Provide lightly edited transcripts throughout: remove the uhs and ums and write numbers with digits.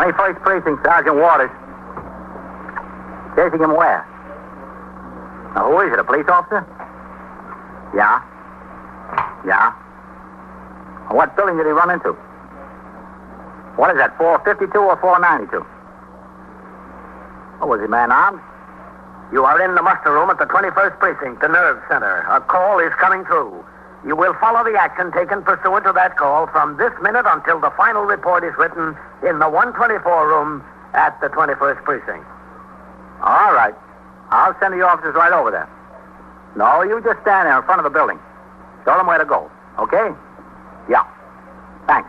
21st Precinct, Sergeant Waters. Chasing him where? Now, who is it, a police officer? Yeah. Yeah. What building did he run into? What is that, 452 or 492? Oh, was he man-armed? You are in the muster room at the 21st Precinct, the nerve center. A call is coming through. You will follow the action taken pursuant to that call from this minute until the final report is written in the 124 room at the 21st Precinct. All right. I'll send the officers right over there. No, you just stand there in front of the building. Tell them where to go. Okay? Yeah. Thanks.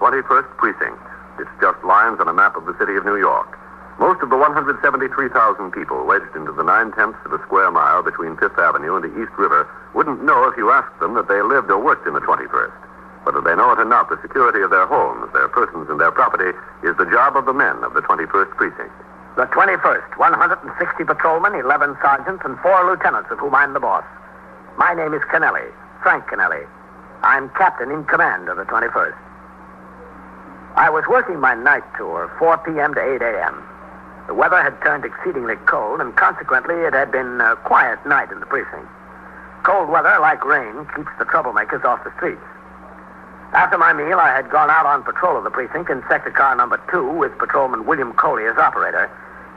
21st Precinct. It's just lines on a map of the city of New York. Most of the 173,000 people wedged into the 9/10 of a square mile between Fifth Avenue and the East River wouldn't know if you asked them that they lived or worked in the 21st. Whether they know it or not, the security of their homes, their persons, and their property is the job of the men of the 21st Precinct. The 21st, 160 patrolmen, 11 sergeants, and 4 lieutenants, of whom I'm the boss. My name is Kennelly, Frank Kennelly. I'm captain in command of the 21st. I was working my night tour, 4 p.m. to 8 a.m. The weather had turned exceedingly cold, and consequently it had been a quiet night in the precinct. Cold weather, like rain, keeps the troublemakers off the streets. After my meal, I had gone out on patrol of the precinct in sector car number 2 with Patrolman William Coley as operator,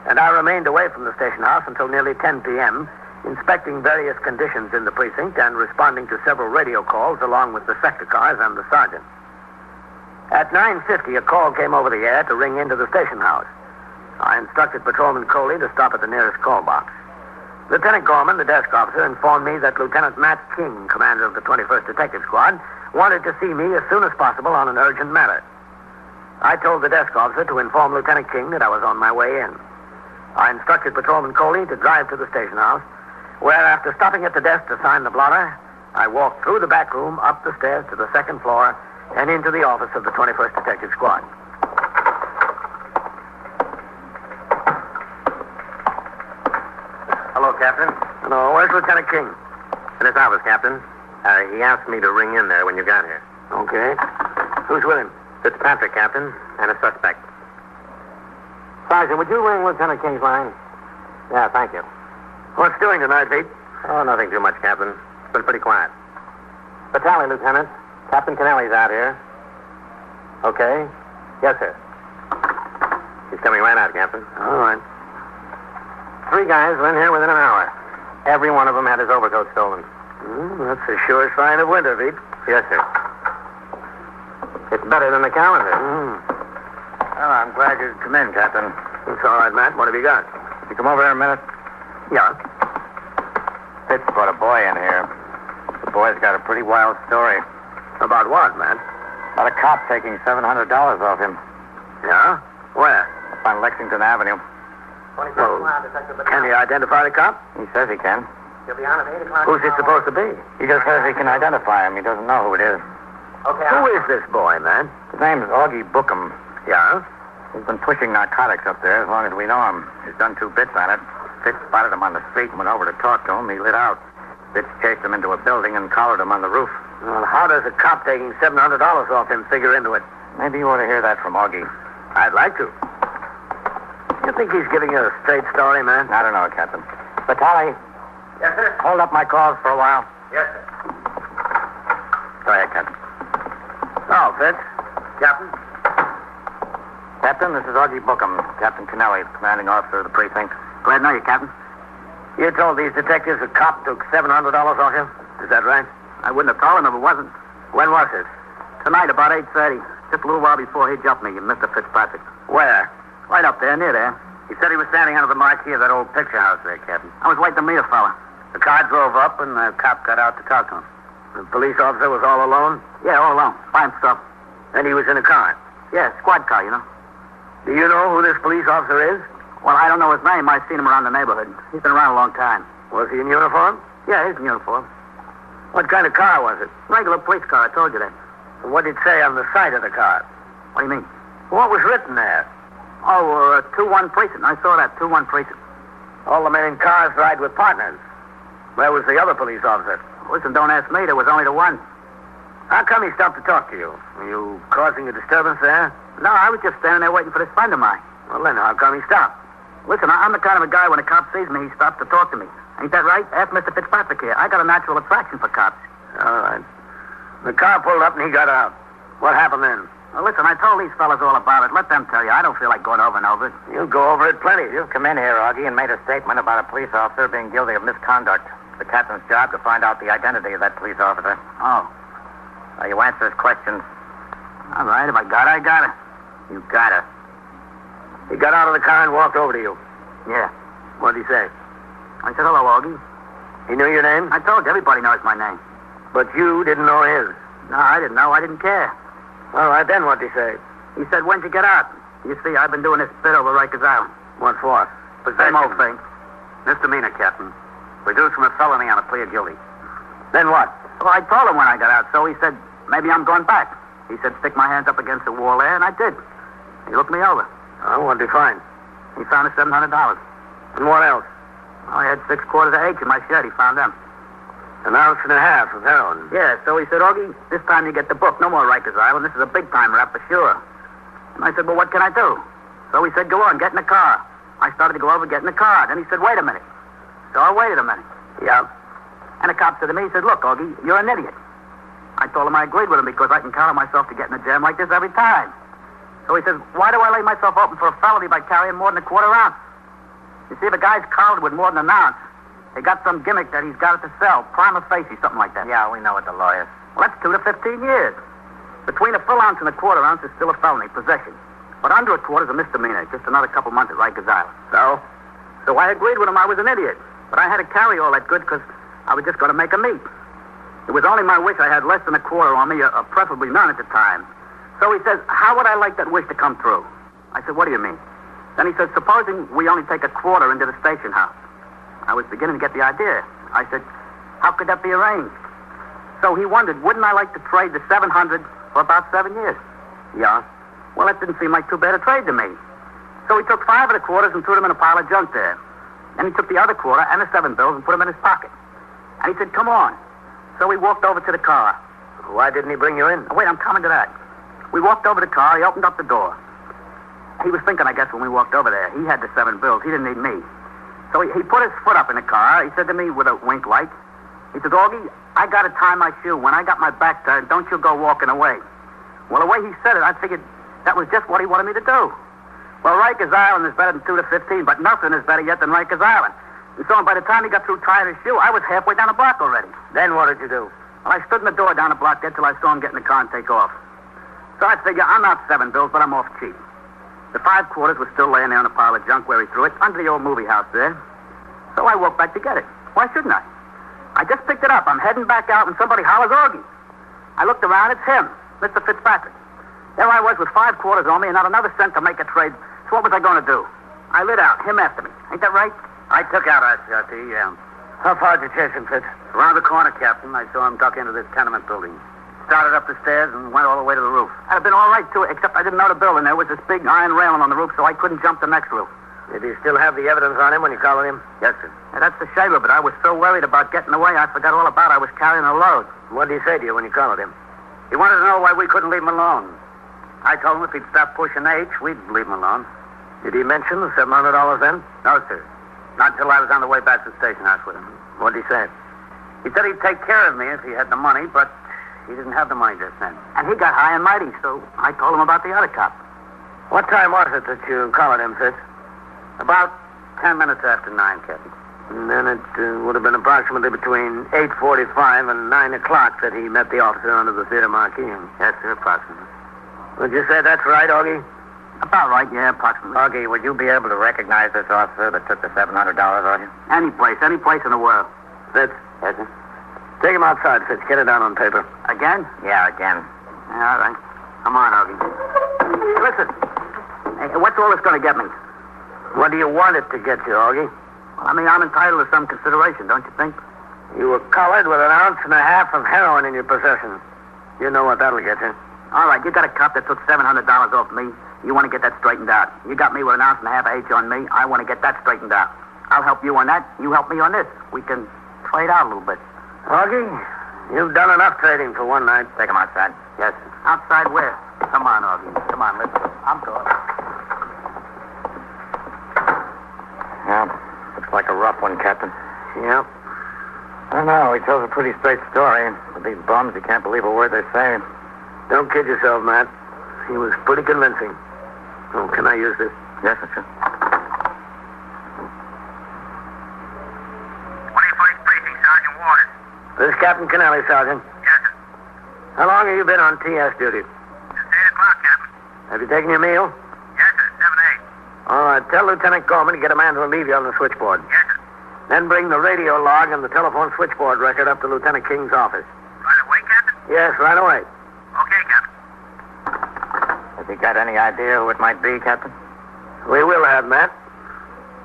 and I remained away from the station house until nearly 10 p.m., inspecting various conditions in the precinct and responding to several radio calls along with the sector cars and the sergeant. At 9:50, a call came over the air to ring into the station house. I instructed Patrolman Coley to stop at the nearest call box. Lieutenant Gorman, the desk officer, informed me that Lieutenant Matt King, commander of the 21st Detective Squad, wanted to see me as soon as possible on an urgent matter. I told the desk officer to inform Lieutenant King that I was on my way in. I instructed Patrolman Coley to drive to the station house, where, after stopping at the desk to sign the blotter, I walked through the back room, up the stairs to the second floor, and into the office of the 21st Detective Squad. Hello, Captain. Hello, where's Lieutenant King? In his office, Captain. He asked me to ring in there when you got here. Okay. Who's with him? Fitzpatrick, Captain, and a suspect. Sergeant, would you ring Lieutenant King's line? Yeah, thank you. What's doing tonight, Pete? Oh, nothing too much, Captain. It's been pretty quiet. Battalion, Lieutenant. Captain Kennelly's out here. Okay. Yes, sir. He's coming right out, Captain. All right. 3 guys were in here within an hour. Every one of them had his overcoat stolen. That's a sure sign of winter, Pete. Yes, sir. It's better than the calendar. Well, I'm glad you come in, Captain. It's all right, Matt. What have you got? You come over here a minute. Yeah. Fitz brought a boy in here. The boy's got a pretty wild story. About what, Matt? About a cop taking $700 off him. Yeah? Where? On Lexington Avenue. Well, can he identify the cop? He says he can. He'll be on at 8 o'clock. Who's it supposed to be? He just says he can identify him. He doesn't know who it is. Okay. Who is this boy, man? His name's Augie Bookham. Yeah? He's been pushing narcotics up there as long as we know him. He's done 2 bits on it. Fitz spotted him on the street and went over to talk to him. He lit out. Fitz chased him into a building and collared him on the roof. Well, how does a cop taking $700 off him figure into it? Maybe you ought to hear that from Augie. I'd like to. You think he's giving you a straight story, man? I don't know, Captain. Batali. Yes, sir. Hold up my calls for a while. Yes, sir. Go ahead, Captain. Oh, Fitz. Captain? Captain, this is Augie Bookham, Captain Kennelly, commanding officer of the precinct. Glad to know you, Captain. You told these detectives a cop took $700 off you? Is that right? I wouldn't have told him if it wasn't. When was it? Tonight, about 8:30. Just a little while before he jumped me, Mr. Fitzpatrick. Where? Right up there, near there. He said he was standing under the marquee of that old picture house there, Captain. I was waiting to meet a fella. The car drove up, and the cop got out to talk to him. The police officer was all alone? Yeah, all alone. By himself. And he was in a car? Yeah, squad car, you know. Do you know who this police officer is? Well, I don't know his name. I've seen him around the neighborhood. He's been around a long time. Was he in uniform? Yeah, he's in uniform. What kind of car was it? Regular police car, I told you that. What did it say on the side of the car? What do you mean? What was written there? Oh, 2-1 Precinct. I saw that, 2-1 Precinct. All the men in cars ride with partners. Where was the other police officer? Listen, don't ask me. There was only the one. How come he stopped to talk to you? Were you causing a disturbance there? No, I was just standing there waiting for this friend of mine. Well, then how come he stopped? Listen, I'm the kind of a guy when a cop sees me, he stops to talk to me. Ain't that right? Ask Mr. Fitzpatrick here. I got a natural attraction for cops. All right. The car pulled up and he got out. What happened then? Well, listen, I told these fellas all about it. Let them tell you. I don't feel like going over and over it. You'll go over it plenty. You come in here, Augie, and made a statement about a police officer being guilty of misconduct. The captain's job to find out the identity of that police officer. Oh. Now, you answer his questions. All right, if I got her, I got her. You got her. He got out of the car and walked over to you. Yeah. What did he say? I said, hello, Augie. He knew your name? I told you, everybody knows my name. But you didn't know his. No, I didn't know. I didn't care. All right, then what did he say? He said, when'd you get out? You see, I've been doing this bit over Rikers Island. What for? Same old thing. Misdemeanor, Captain. Reduced from a felony on a plea of guilty. Then what? Well, I told him when I got out, so he said, maybe I'm going back. He said, stick my hands up against the wall there, and I did. He looked me over. Oh, what did he find? He found us $700. And what else? I had 6 quarters of H in my shed. He found them. An ounce and a half of heroin. Yeah, so he said, Augie, this time you get the book. No more Rikers Island. This is a big-time rap for sure. And I said, well, what can I do? So he said, go on, get in the car. I started to go over, get in the car. Then he said, wait a minute. So I waited a minute. Yeah. And the cop said to me, he said, look, Augie, you're an idiot. I told him I agreed with him because I can count on myself to get in a jam like this every time. So he says, why do I lay myself open for a felony by carrying more than a quarter ounce? You see, if a guy's collared with more than an ounce, they got some gimmick that he's got it to sell, prima facie, something like that. Yeah, we know it, the lawyers. Well, that's 2 to 15 years. Between a full ounce and a quarter ounce is still a felony, possession. But under a quarter is a misdemeanor, just another couple months at Rikers Island. So? So I agreed with him I was an idiot. But I had to carry all that good because I was just going to make a meet. It was only my wish I had less than a quarter on me, or preferably none at the time. So he says, how would I like that wish to come true? I said, what do you mean? Then he said, supposing we only take a quarter into the station house. I was beginning to get the idea. I said, how could that be arranged? So he wondered, wouldn't I like to trade the 700 for about 7 years? Yeah. Well, that didn't seem like too bad a trade to me. So he took 5 of the quarters and threw them in a pile of junk there. Then he took the other quarter and the 7 bills and put them in his pocket. And he said, come on. So we walked over to the car. Why didn't he bring you in? Oh, wait, I'm coming to that. We walked over to the car. He opened up the door. He was thinking, I guess, when we walked over there. He had the 7 bills. He didn't need me. So he put his foot up in the car. He said to me with a wink like, he said, Augie, I got to tie my shoe. When I got my back turned, don't you go walking away. Well, the way he said it, I figured that was just what he wanted me to do. Well, Rikers Island is better than 2 to 15, but nothing is better yet than Rikers Island. And so by the time he got through tying his shoe, I was halfway down the block already. Then what did you do? Well, I stood in the door down the block there till I saw him get in the car and take off. So I figure I'm out 7 bills, but I'm off cheap. The 5 quarters was still laying there on a pile of junk where he threw it, under the old movie house there. So I walked back to get it. Why shouldn't I? I just picked it up. I'm heading back out, and somebody hollers, Augie. I looked around. It's him, Mr. Fitzpatrick. There I was with 5 quarters on me and not another cent to make a trade. So what was I going to do? I lit out, him after me. Ain't that right? I took out RCRT, yeah. How far did you chase him, Fitz? Around the corner, Captain. I saw him duck into this tenement building. Started up the stairs and went all the way to the roof. I'd have been all right, too, except I didn't know the building. There was this big iron railing on the roof, so I couldn't jump the next roof. Did he still have the evidence on him when you collared him? Yes, sir. Yeah, that's the shame of it. I was so worried about getting away, I forgot all about it. I was carrying a load. What did he say to you when you collared him? He wanted to know why we couldn't leave him alone. I told him if he'd stop pushing H, we'd leave him alone. Did he mention the $700 then? No, sir. Not until I was on the way back to the station house with him. What did he say? He said he'd take care of me if he had the money, but he didn't have the money just then. And he got high and mighty, so I told him about the other cop. What time was it that you collared him, Fitz? About 10 minutes after 9, Captain. And then it would have been approximately between 8:45 and 9 o'clock that he met the officer under the theater marquee. Yes, sir, approximately. Would you say that's right, Augie? About right, yeah, approximately. Augie, would you be able to recognize this officer that took the $700 on you? Any place in the world. Fitz? Yes, sir. Take him outside, Fitz. Get it down on paper. Again? Yeah, again. Yeah, all right. Come on, Augie. Listen, hey, what's all this going to get me? What do you want it to get you, Augie? Well, I mean, I'm entitled to some consideration, don't you think? You were collared with 1.5 ounces of heroin in your possession. You know what that'll get you. All right, you got a cop that took $700 off me. You want to get that straightened out. You got me with 1.5 ounces of H on me. I want to get that straightened out. I'll help you on that. You help me on this. We can trade out a little bit. Augie, You've done enough trading for one night. Take him outside. Yes, sir. Outside where? Come on, Augie. Come on, let's go. I'm going. Yeah, looks like a rough one, Captain. Yep. I don't know. He tells a pretty straight story. With these bums, you can't believe a word they say. Don't kid yourself, Matt. He was pretty convincing. Oh, can I use this? Yes, sir. 21st Precinct, Sergeant Waters. This is Captain Kennelly, Sergeant. Yes, sir. How long have you been on TS duty? Since 8 o'clock, Captain. Have you taken your meal? Yes, sir. 7-8. All right. Tell Lieutenant Gorman to get a man to relieve you on the switchboard. Yes, sir. Then bring the radio log and the telephone switchboard record up to Lieutenant King's office. Right away, Captain? Yes, right away. Okay, Captain. Have you got any idea who it might be, Captain? We will have, Matt.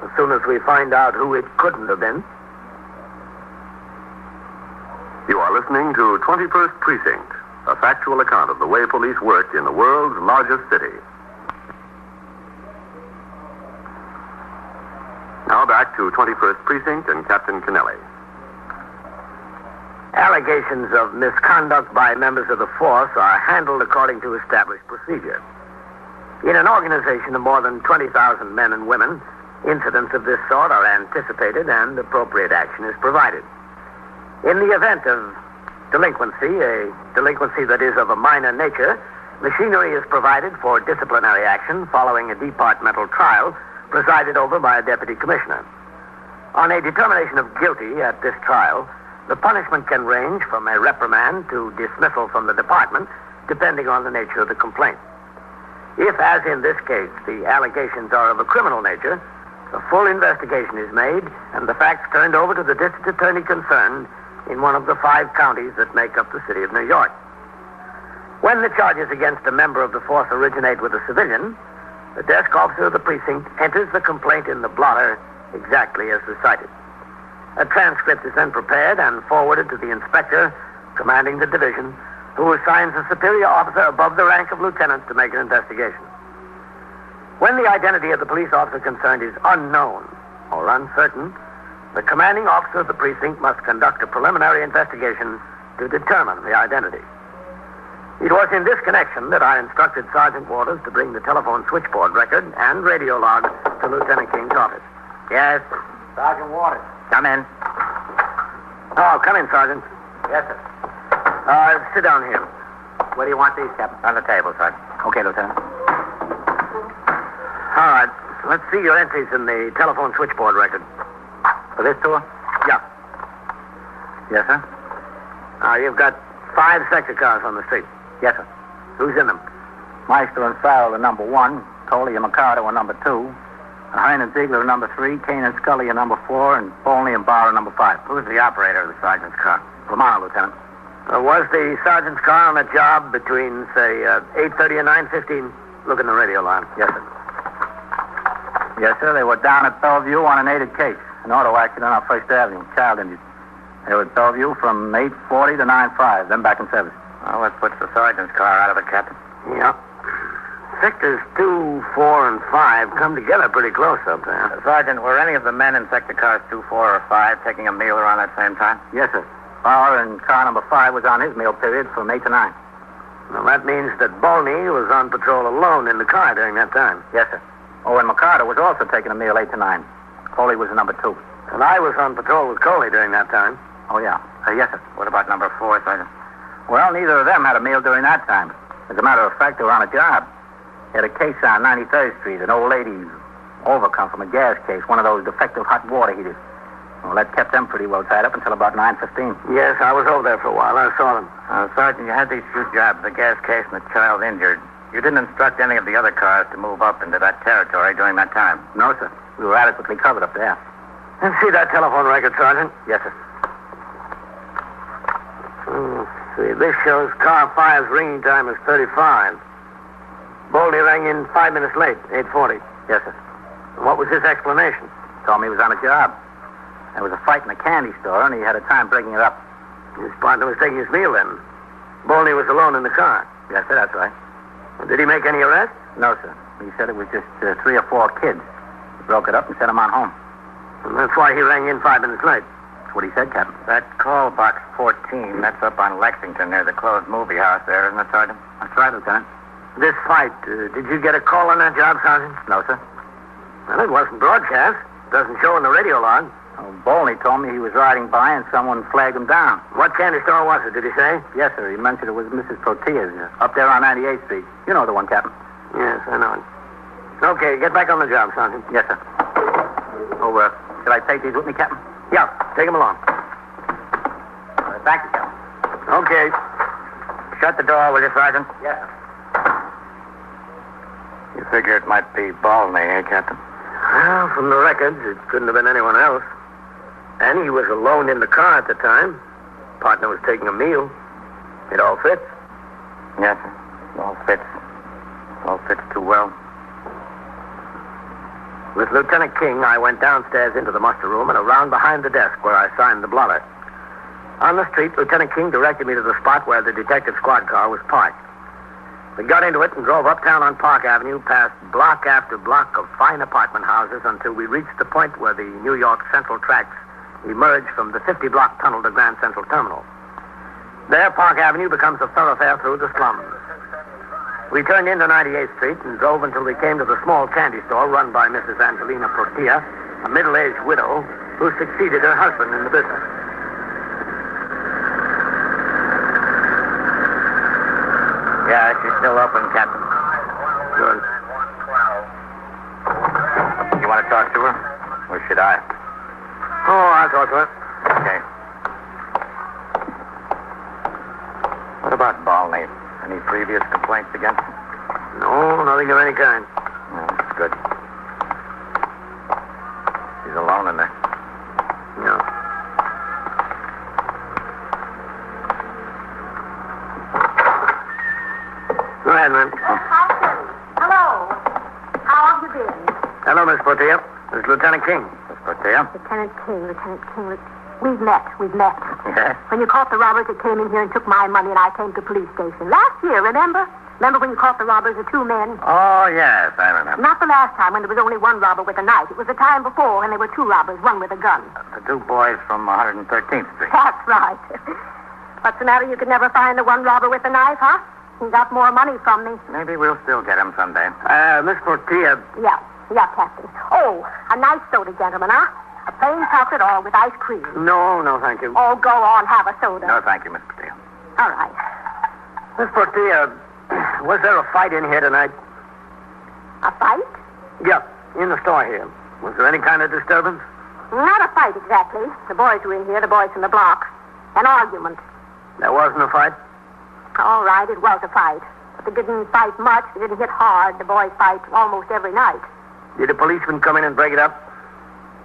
As soon as we find out who it couldn't have been. You are listening to 21st Precinct, a factual account of the way police work in the world's largest city. Now back to 21st Precinct and Captain Kennelly. Allegations of misconduct by members of the force are handled according to established procedure. In an organization of more than 20,000 men and women, incidents of this sort are anticipated and appropriate action is provided. In the event of delinquency, a delinquency that is of a minor nature, machinery is provided for disciplinary action following a departmental trial presided over by a deputy commissioner. On a determination of guilty at this trial, the punishment can range from a reprimand to dismissal from the department, depending on the nature of the complaint. If, as in this case, the allegations are of a criminal nature, a full investigation is made and the facts turned over to the district attorney concerned in one of the 5 counties that make up the city of New York. When the charges against a member of the force originate with a civilian, the desk officer of the precinct enters the complaint in the blotter exactly as recited. A transcript is then prepared and forwarded to the inspector commanding the division, who assigns a superior officer above the rank of lieutenant to make an investigation. When the identity of the police officer concerned is unknown or uncertain, the commanding officer of the precinct must conduct a preliminary investigation to determine the identity. It was in this connection that I instructed Sergeant Waters to bring the telephone switchboard record and radio log to Lieutenant King's office. Yes. Sergeant Waters. Come in. Oh, come in, Sergeant. Yes, sir. Sit down here. Where do you want these, Captain? On the table, Sergeant. Okay, Lieutenant. All right. Let's see your entries in the telephone switchboard record. For this tour? Yeah. Yes, sir. You've got 5 sector cars on the street. Yes, sir. Who's in them? Meister and Farrell are number 1. Coley and Mercado are number 2. Heine and Ziegler are number 3. Kane and Scully are number 4. And Bolney and Barr are number 5. Who's the operator of the sergeant's car? Romano, Lieutenant. Was the sergeant's car on a job between, say, 8:30 and 9:15? Look in the radio line. Yes, sir. Yes, sir. They were down at Bellevue on an 8 case. An auto accident on First Avenue. Child injured. They were at Bellevue from 8:40 to 9:05. Then back in service. Well, what puts the sergeant's car out of it, Captain? Yeah. Sectors 2, 4, and 5 come together pretty close up there. Sergeant, were any of the men in sector cars 2, 4, or 5 taking a meal around that same time? Yes, sir. Barr in car number 5 was on his meal period from 8 to 9. Well, that means that Bolney was on patrol alone in the car during that time. Yes, sir. Oh, and Mercado was also taking a meal 8 to 9. Coley was number 2. And I was on patrol with Coley during that time. Oh, yeah. Yes, sir. What about number 4, Sergeant? Well, neither of them had a meal during that time. As a matter of fact, they were on a job. They had a case on 93rd Street. An old lady overcome from a gas case, one of those defective hot water heaters. Well, that kept them pretty well tied up until about 9:15. Yes, I was over there for a while. I saw them. Sergeant, you had these 2 jobs, the gas case and the child injured. You didn't instruct any of the other cars to move up into that territory during that time? No, sir. We were adequately covered up there. Let's see that telephone record, Sergeant. Yes, sir. See, this shows car 5's ringing time is 35. Bolney rang in 5 minutes late, 8:40. Yes, sir. What was his explanation? Told me he was on a job. There was a fight in a candy store, and he had a time breaking it up. His partner was taking his meal then. Bolney was alone in the car. Yes, sir, that's right. Did he make any arrests? No, sir. He said it was just 3 or 4 kids. He broke it up and sent them on home. And that's why he rang in 5 minutes late. That's what he said, Captain. That call box 14, that's up on Lexington near the closed movie house there, isn't it, Sergeant? That's right, Lieutenant. This fight, did you get a call on that job, Sergeant? No, sir. Well, it wasn't broadcast. Doesn't show in the radio log. Oh, Bolney told me he was riding by and someone flagged him down. What candy store was it, did he say? Yes, sir. He mentioned it was Mrs. Protea's up there on 98th Street. You know the one, Captain. Yes, I know it. Okay, get back on the job, Sergeant. Yes, sir. Oh, should I take these with me, Captain? Yeah, take them along. Thank you, Captain. Okay. Shut the door, will you, Sergeant? Yes, sir. You figure it might be Balney, eh, Captain? Well, from the records, it couldn't have been anyone else. And he was alone in the car at the time. Partner was taking a meal. It all fits. Yes, sir. It all fits. It all fits too well. With Lieutenant King, I went downstairs into the muster room and around behind the desk where I signed the blotter. On the street, Lieutenant King directed me to the spot where the detective squad car was parked. We got into it and drove uptown on Park Avenue past block after block of fine apartment houses until we reached the point where the New York Central tracks emerged from the 50-block tunnel to Grand Central Terminal. There, Park Avenue becomes a thoroughfare through the slums. We turned into 98th Street and drove until we came to the small candy store run by Mrs. Angelina Protea, a middle-aged widow who succeeded her husband in the business. Yeah, she's still open, Captain. Good. You want to talk to her? Or should I? Oh, I'll talk to her. Okay. What about Balney? Any previous complaints against him? No, nothing of any kind. No, that's good. He's alone in there. No. Go ahead, man. Hello. How have you been? Hello, Miss Protea. This is Lieutenant King. Miss Protea? Lieutenant King. We've met. Yes. When you caught the robbers that came in here and took my money and I came to the police station. Last year, remember? Remember when you caught the robbers, the two men? Oh, yes, I remember. Not the last time when there was only one robber with a knife. It was the time before when there were two robbers, one with a gun. The two boys from 113th Street. That's right. What's the matter? You could never find the one robber with a knife, huh? He got more money from me. Maybe we'll still get him someday. Miss Protea. Yeah, Captain. Oh, a nice soda, gentlemen, huh? A plain chocolate all with ice cream. No, thank you. Oh, go on, have a soda. No, thank you, Miss Protea. All right. Miss Protea, was there a fight in here tonight? A fight? Yeah, in the store here. Was there any kind of disturbance? Not a fight exactly. The boys were in here, the boys from the block. An argument. There wasn't a fight? All right, it was a fight. But they didn't fight much. They didn't hit hard. The boys fight almost every night. Did a policeman come in and break it up?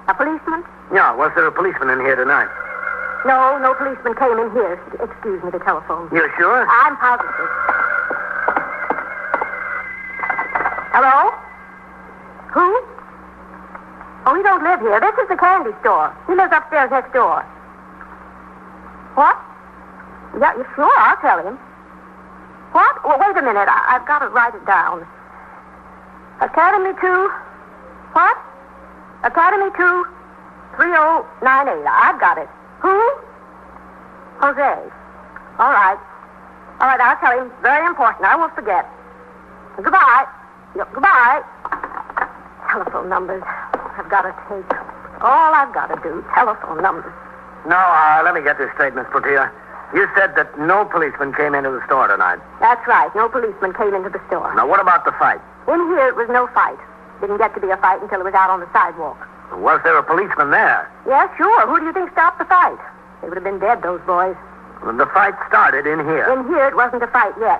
A policeman? Yeah, was there a policeman in here tonight? No policeman came in here. Excuse me, the telephone. You sure? I'm positive. Hello? Who? Oh, he don't live here. This is the candy store. He lives upstairs next door. What? Yeah, you sure? I'll tell him. What? Well, wait a minute. I've got to write it down. Academy 2. What? Academy 2, 3098. I've got it. Who? Jose. All right, I'll tell him. Very important. I won't forget. Goodbye. Goodbye. Telephone numbers. I've got to take. All I've got to do. Telephone numbers. No, let me get this straight, Miss Protea. You said that no policeman came into the store tonight. That's right. No policeman came into the store. Now, what about the fight? In here, it was no fight. Didn't get to be a fight until it was out on the sidewalk. Was there a policeman there? Yeah, sure. Who do you think stopped the fight? They would have been dead, those boys. Well, the fight started in here. In here, it wasn't a fight yet.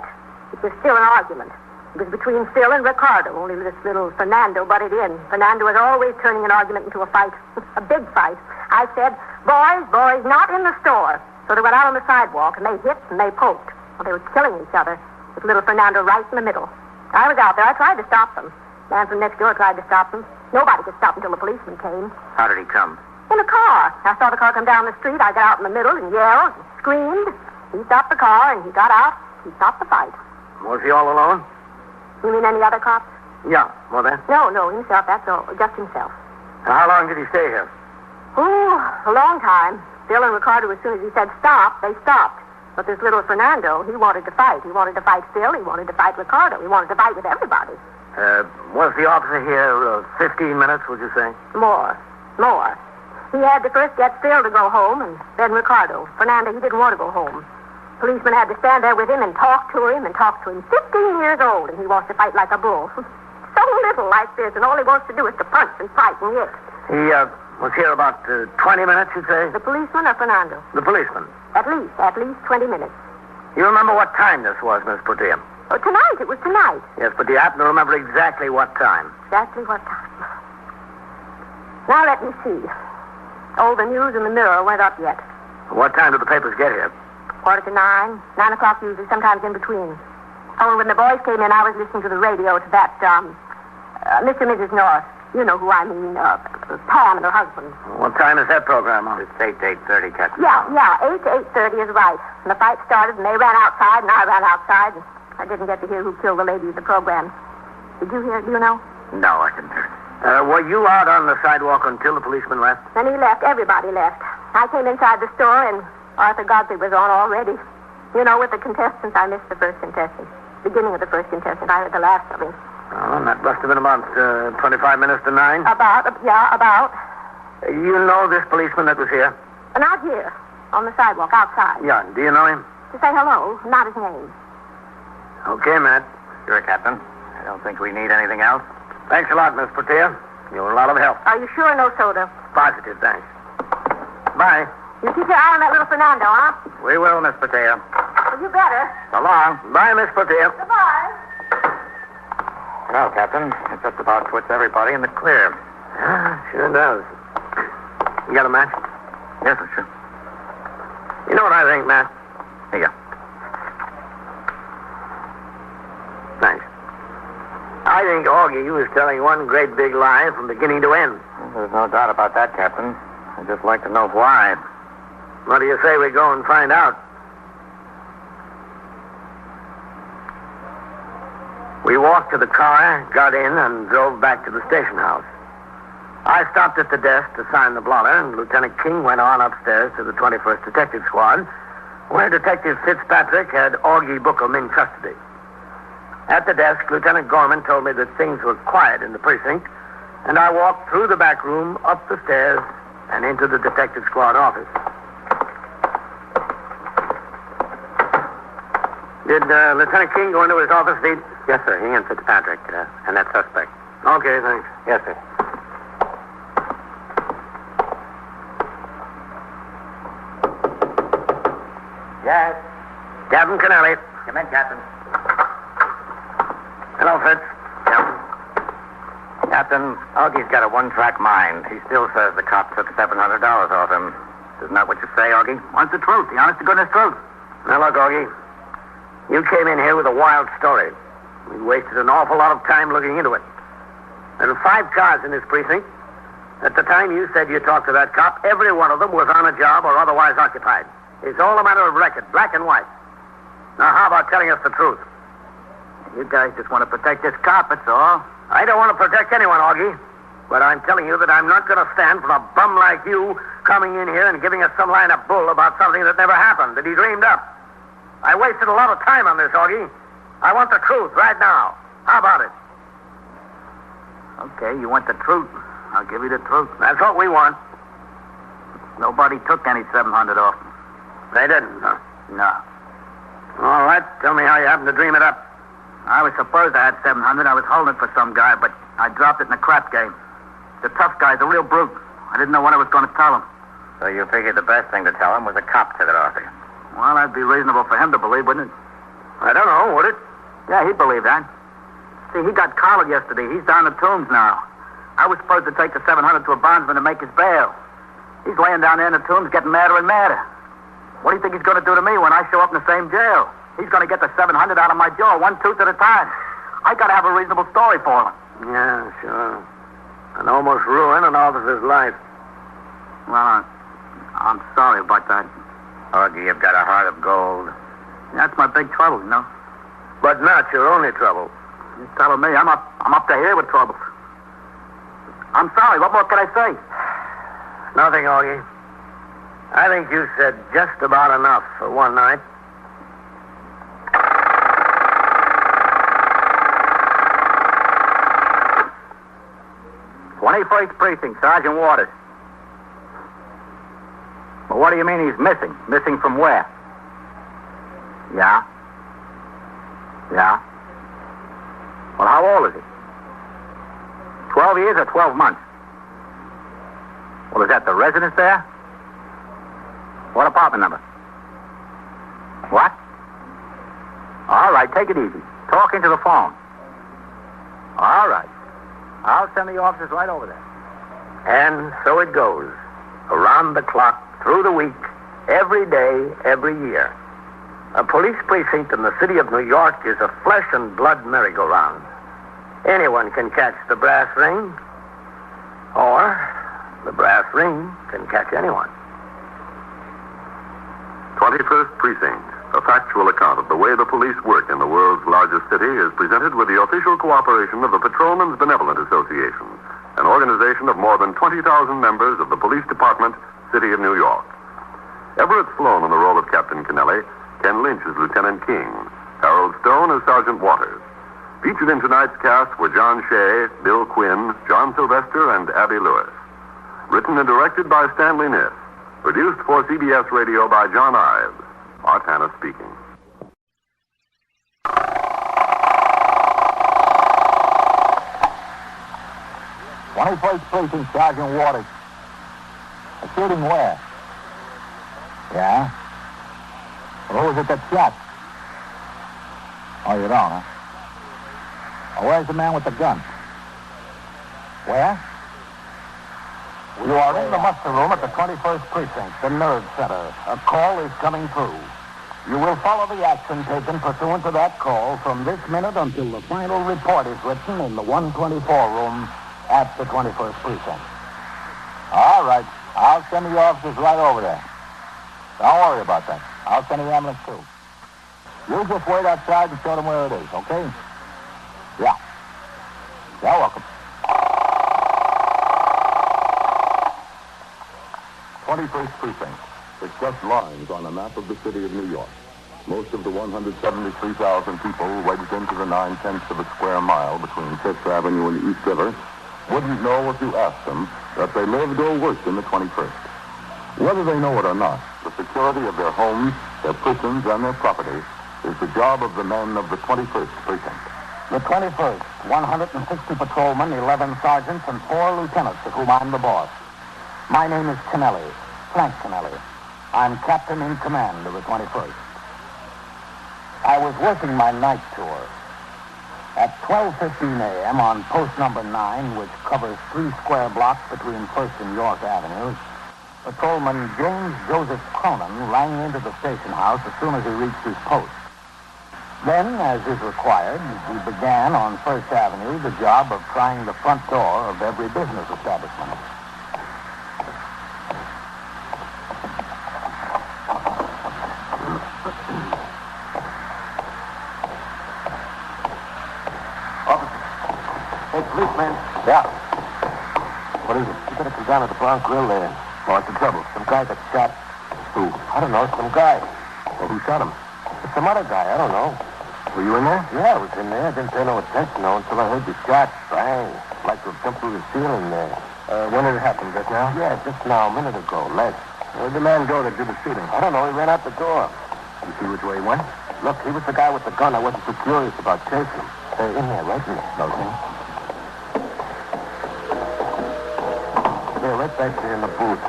It was still an argument. It was between Phil and Ricardo, only this little Fernando butted in. Fernando was always turning an argument into a fight. A big fight. I said, boys, not in the store. So they went out on the sidewalk, and they hit and they poked. Well, they were killing each other, with little Fernando right in the middle. I was out there. I tried to stop them. The man from next door tried to stop them. Nobody could stop until the policeman came. How did he come? In a car. I saw the car come down the street. I got out in the middle and yelled and screamed. He stopped the car, and he got out. He stopped the fight. Was he all alone? You mean any other cops? Yeah, well then. No, himself, that's all. Just himself. And how long did he stay here? Oh, a long time. Phil and Ricardo, as soon as he said stop, they stopped. But this little Fernando, he wanted to fight. He wanted to fight Phil. He wanted to fight Ricardo. He wanted to fight with everybody. Was the officer here 15 minutes, would you say? More. He had to first get Phil to go home, and then Ricardo. Fernando, he didn't want to go home. Policeman had to stand there with him and talk to him. 15 years old, and he wants to fight like a bull. So little like this, and all he wants to do is to punch and fight and hit. He was here about 20 minutes, you'd say? The policeman or Fernando? The policeman. At least 20 minutes. You remember what time this was, Miss Portia? Oh, tonight. It was tonight. Yes, but do you happen to remember exactly what time? Exactly what time? Now let me see. Oh, the news in the Mirror weren't up yet. What time did the papers get here? 9:15. 9 o'clock usually, sometimes in between. Oh, when the boys came in, I was listening to the radio to that, Mr. and Mrs. North. You know who I mean, Pam and her husband. What time is that program on? It's 8 to 8:30, Captain. Yeah, 8 to 8:30 is right. And the fight started, and they ran outside, and I ran outside, and I didn't get to hear who killed the lady of the program. Did you hear? Do you know? No, I didn't hear it. Were you out on the sidewalk until the policeman left? Then he left. Everybody left. I came inside the store, and Arthur Godfrey was on already. You know, with the contestants, I missed the first contestant. Beginning of the first contestant. I heard the last of him. Oh, that must have been about 25 minutes to 9. About. You know this policeman that was here? Not here. On the sidewalk, outside. Yeah. Do you know him? To say hello, not his name. Okay, Matt. Sure, Captain. I don't think we need anything else. Thanks a lot, Miss Portia. You were a lot of help. Are you sure no soda? Positive, thanks. Bye. You keep your eye on that little Fernando, huh? We will, Miss Portia. Well, you better. So long. Bye, Miss Portia. Goodbye. Well, Captain, it just about puts everybody in the clear. Yeah, sure does. You got a match? Yes, sure. You know what I think, Matt? Here. Thanks. I think Augie was telling one great big lie from beginning to end. Well, there's no doubt about that, Captain. I'd just like to know why. What do you say we go and find out? We walked to the car, got in, and drove back to the station house. I stopped at the desk to sign the blotter, and Lieutenant King went on upstairs to the 21st Detective Squad, where Detective Fitzpatrick had Augie Bookham in custody. At the desk, Lieutenant Gorman told me that things were quiet in the precinct, and I walked through the back room, up the stairs, and into the Detective Squad office. Did Lieutenant King go into his office, Steve? Yes, sir. He and Fitzpatrick, and that suspect. Okay, thanks. Yes, sir. Yes. Captain Kennelly. Come in, Captain. Hello, Fitz. Captain, Augie's got a one-track mind. He still says the cop took $700 off him. Isn't that what you say, Augie? What's the truth? The honest-to-goodness truth. Now, look, Augie. You came in here with a wild story. We wasted an awful lot of time looking into it. There are 5 cars in this precinct. At the time you said you talked to that cop, every one of them was on a job or otherwise occupied. It's all a matter of record, black and white. Now, how about telling us the truth? You guys just want to protect this cop, that's all. I don't want to protect anyone, Augie. But I'm telling you that I'm not going to stand for a bum like you coming in here and giving us some line of bull about something that never happened, that he dreamed up. I wasted a lot of time on this, Augie. I want the truth right now. How about it? Okay, you want the truth. I'll give you the truth. That's what we want. Nobody took any 700 off. They didn't, huh? No. All right, tell me how you happened to dream it up. I was supposed I had 700. I was holding it for some guy, but I dropped it in a crap game. The tough guy's a real brute. I didn't know what I was going to tell him. So you figured the best thing to tell him was a cop took it off you? Well, that'd be reasonable for him to believe, wouldn't it? I don't know, would it? Yeah, he'd believe that. See, he got collared yesterday. He's down the tombs now. I was supposed to take the 700 to a bondsman to make his bail. He's laying down there in the tombs getting madder and madder. What do you think he's going to do to me when I show up in the same jail? He's going to get the 700 out of my jaw, 1 tooth at a time. I got to have a reasonable story for him. Yeah, sure. And almost ruin an officer's life. Well, I'm sorry about that. Augie, you've got a heart of gold. That's my big trouble, you know. But not your only trouble. You're telling me I'm up to here with troubles. I'm sorry. What more can I say? Nothing, Augie. I think you said just about enough for one night. "21st Precinct, Sergeant Waters." Well, what do you mean he's missing? Missing from where? Yeah? Yeah? Well, how old is he? 12 years or 12 months? Well, is that the residence there? What apartment number? What? All right, take it easy. Talk into the phone. All right. I'll send the officers right over there. And so it goes. Around the clock, through the week, every day, every year. A police precinct in the city of New York is a flesh and blood merry-go-round. Anyone can catch the brass ring, or the brass ring can catch anyone. 21st Precinct, a factual account of the way the police work in the world's largest city, is presented with the official cooperation of the Patrolmen's Benevolent Association, an organization of more than 20,000 members of the Police Department, City of New York. Everett Sloan in the role of Captain Kennelly, Ken Lynch as Lieutenant King, Harold Stone as Sergeant Waters. Featured in tonight's cast were John Shea, Bill Quinn, John Sylvester, and Abby Lewis. Written and directed by Stanley Niss. Produced for CBS Radio by John Ives. Art Hanna speaking. "21st Precinct, Sergeant Waters." A shooting where? Yeah? Well, who was it that shot? Oh, you don't, huh? Well, where's the man with the gun? Where? You are in the muster room at the 21st Precinct, the Nerve Center. A call is coming through. You will follow the action taken pursuant to that call from this minute until the final report is written in the 124 room at the 21st Precinct. All right. I'll send the officers right over there. Don't worry about that. I'll send the ambulance, too. You just wait outside and show them where it is, okay? Yeah. You're welcome. 21st Precinct. It's just lines on a map of the city of New York. Most of the 173,000 people wedged into the 9/10 of a square mile between Fifth Avenue and the East River wouldn't know if you asked them that they lived or worked in the 21st. Whether they know it or not, the security of their homes, their prisons, and their property is the job of the men of the 21st Precinct. The 21st, 160 patrolmen, 11 sergeants, and 4 lieutenants, of whom I'm the boss. My name is Kennelly, Frank Kennelly. I'm captain in command of the 21st. I was working my night tour. At 12:15 a.m. on post number 9, which covers 3 square blocks between 1st and York Avenues, patrolman James Joseph Cronin rang into the station house as soon as he reached his post. Then, as is required, he began on 1st Avenue the job of trying the front door of every business establishment. Hey, policeman. Yeah. What is it? You gotta come down to the Bronx Grill there. What's the trouble? Some guy got shot. Who? I don't know, some guy. Well, who shot him? It's some other guy, I don't know. Were you in there? Yeah, I was in there. I didn't pay no attention, though, until I heard the shot. Bang. Like to have jumped through the ceiling there. When did it happen? Just now? Yeah, just now, a minute ago. Less. Where'd the man go that did the shooting? I don't know. He ran out the door. You see which way he went? Look, he was the guy with the gun. I wasn't too curious about chasing him. In there, right in there. Okay. There, right back there in the booth.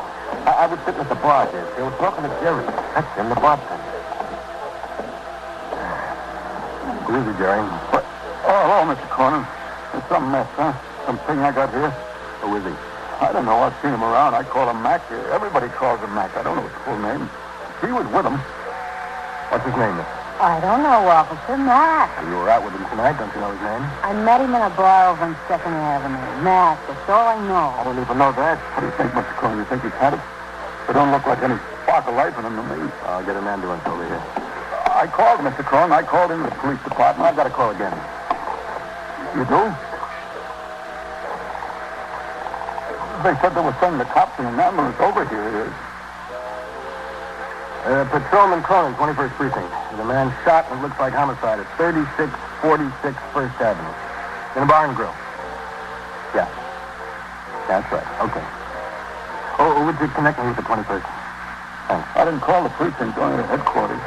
I was sitting at the bar there. They were talking to Jerry. That's him, the bartender. Who is he, Jerry? What? Oh, hello, Mr. Cronin. There's some mess, huh? Something I got here. Who is he? I don't know. I've seen him around. I call him Mac. Everybody calls him Mac. I don't know his full name. He was with him. What's his name, miss? I don't know, Officer. Matt. You were out with him tonight. Don't you know his name? I met him in a bar over on 2nd Avenue. Matt, that's all I know. I don't even know that. What do you think, Mr. Cronin? You think he's had it? There don't look like any spark of life in him to me. I'll get an ambulance over here. I called Mr. Cronin. I called into the police department. I've got to call again. You do? They said they were sending the cops in an ambulance over here. Patrolman Cronin, 21st Precinct. The man shot and it looks like homicide at 3646 First Avenue. In a bar and grill. Yeah. That's right. Okay. Oh, would you connect me with the 21st? Thanks. I didn't call the precinct, only the headquarters.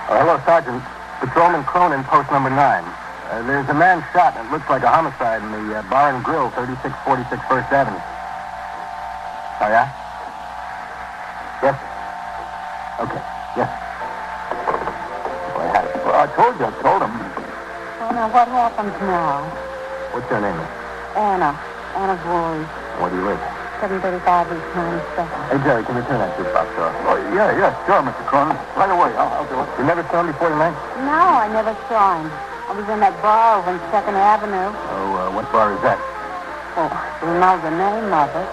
Hello, Sergeant. Patrolman Cronin, post number 9. There's a man shot and it looks like a homicide in the bar and grill, 3646 First Avenue. Oh, yeah? Yes. Okay. Yes. Well, I told him. Oh, now what happens now? What's your name? Anna. Anna Voorhees. Where do you live? 735 East 92nd. Hey, Jerry, can you turn that jukebox off? Oh, yeah, sure, Mr. Cronin. Right away, I'll do it. You never saw him before tonight? No, I never saw him. I was in that bar over on 2nd Avenue. Oh, what bar is that? Oh, do you know the name of it?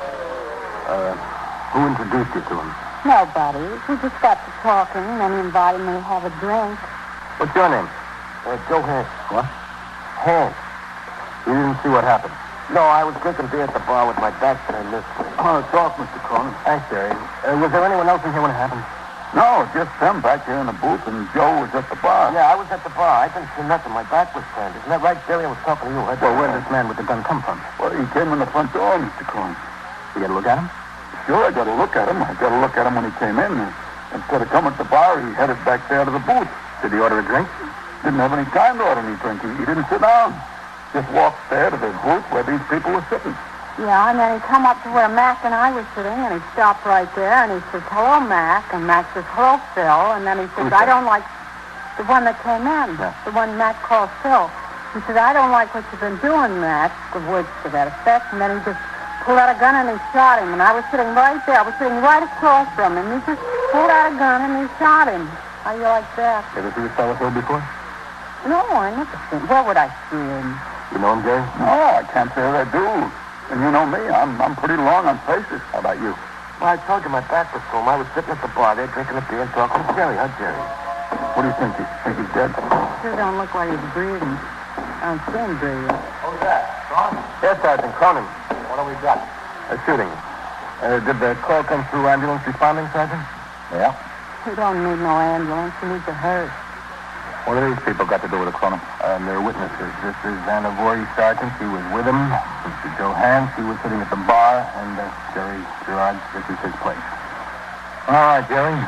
Who introduced you to him? Nobody. We just got to talking, and then he invited me to have a drink. What's your name? Joe Hans. What? Hans. You didn't see what happened? No, I was drinking beer at the bar with my back turned this way. Oh, it's off, Mr. Cronin. Thanks, Jerry. Was there anyone else in here when it happened? No, just them back here in the booth, and Joe was at the bar. Yeah, I was at the bar. I didn't see nothing. My back was turned. Isn't that right, Jerry? I was talking to you. Well, where did this man with the gun come from? Well, he came in the front door, Mr. Cronin. You got to look at him? Sure, I got to look at him. I got to look at him when he came in. Instead of coming to the bar, he headed back there to the booth. Did he order a drink? Didn't have any time to order any drink. He didn't sit down. Just walked there to the booth where these people were sitting. Yeah, and then he come up to where Mac and I were sitting, and he stopped right there, and he says, hello, Mac. And Mac says, hello, Phil. And then he says, I don't like the one that came in, the one Mac called Phil. He said, I don't like what you've been doing, Mac, the words to that effect. And then he just pulled out a gun and he shot him. And I was sitting right there. I was sitting right across from him. He just pulled out a gun and he shot him. How you like that? Ever see this fellow Phil before? No, I never seen him. Where would I see him? You know him, Jerry? No, I can't say that I do. And you know me, I'm pretty long on faces. How about you? Well, I told you my back was to him. I was sitting at the bar there drinking a beer and talking to Jerry. Huh, Jerry? What do you think? You think he's dead? Sure don't look like he's breathing. I don't see him breathing. Who's that? Cronin? Yes, Sergeant. Cronin. What do we got? A shooting. Did the call come through ambulance responding, Sergeant? Yeah. We don't need no ambulance. We need the hearse. What do these people got to do with the Cronin? They're witnesses. This is Anna Voorhees, Sergeant. She was with him. Mr. Joe Hans, he was sitting at the bar. And Jerry Gerard, this is his place. All right, Jerry.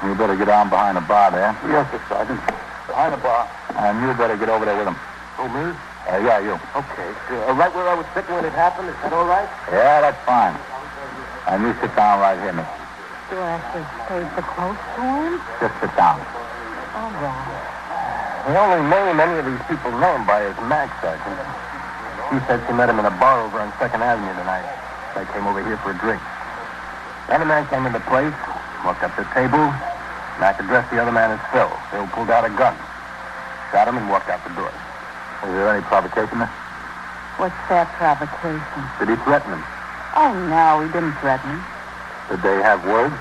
You better get on behind the bar there. Yes, sir, Sergeant. Behind the bar. And you better get over there with him. Oh, me? Yeah, you. Okay. Right where I was sitting when it happened? Is that all right? Yeah, that's fine. And you sit down right here, miss. Do I have to stay so close to him? Just sit down. All right. The only name any of these people know him by is Mac, Sergeant. She said she met him in a bar over on 2nd Avenue tonight. They came over here for a drink. Then the man came into place, walked up to the table. Mac addressed the other man as Phil. Phil pulled out a gun, shot him, and walked out the door. Was there any provocation, miss? What's that provocation? Did he threaten him? Oh, no, he didn't threaten him. Did they have words?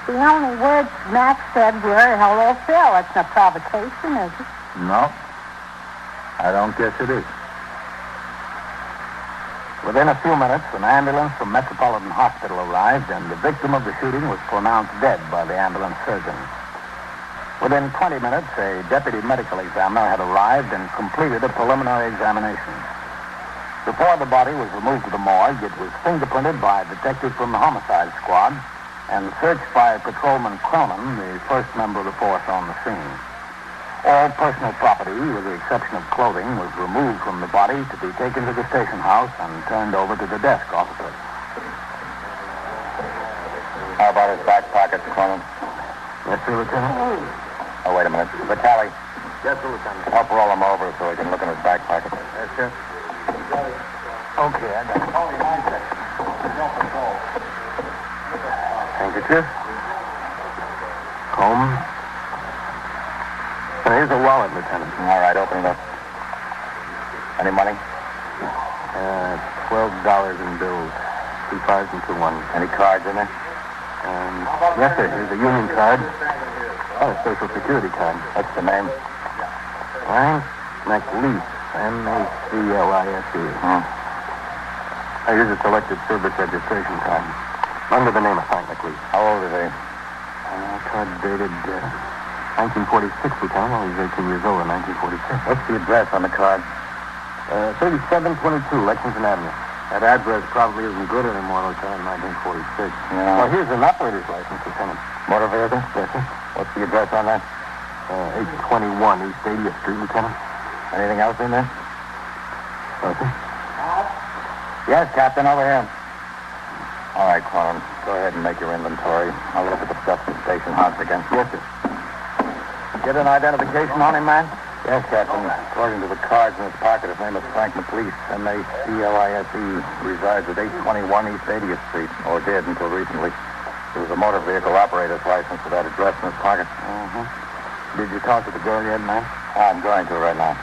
The only words Mac said were, hello, Phil. That's not provocation, is it? No. I don't guess it is. Within a few minutes, an ambulance from Metropolitan Hospital arrived, and the victim of the shooting was pronounced dead by the ambulance surgeon. Within 20 minutes, a deputy medical examiner had arrived and completed a preliminary examination. Before the body was removed to the morgue, it was fingerprinted by a detective from the homicide squad and searched by Patrolman Cronin, the first member of the force on the scene. All personal property, with the exception of clothing, was removed from the body to be taken to the station house and turned over to the desk officer. How about his back pockets, Cronin? Yes, sir, Lieutenant? Oh, wait a minute. Vitale, Yes, sir, Lieutenant. help roll him over so we can look in his back pocket. Yes, sir. Okay, I got it. Only 9 seconds. Handkerchief. Comb. And here's a wallet, Lieutenant. All right, open it up. Any money? $12 in bills. 2 5s and 2 1s. Any cards in there? Yes, sir. Here's a union card. Oh, a Social Security card. What's the name? Frank McLeese. MacLise. Here's a selected service registration card. Under the name of Frank McLeese. How old is he? card dated 1946, Lieutenant. Well, he's 18 years old in 1946. What's the address on the card? 3722 Lexington Avenue. That address probably isn't good anymore, Lieutenant, 1946. Yeah. Well, here's an operator's license, Lieutenant. Motor vehicle? Yes, sir. What's the address on that? 821 East 80th Street, Lieutenant. Anything else in there? No, sir. Yes, Captain, over here. All right, Clone. Go ahead and make your inventory. I'll look at the stuff in the station house again. Yes, sir. Get an identification on him, man? Yes, Captain. According to the cards in his pocket, his name is Frank McLeese, M-A-C-L-I-S-E. Resides at 821 East 80th Street, or did until recently. There was a motor vehicle operator's license with that address in his pocket. Mm-hmm. Did you talk to the girl yet, man? I'm going to right now.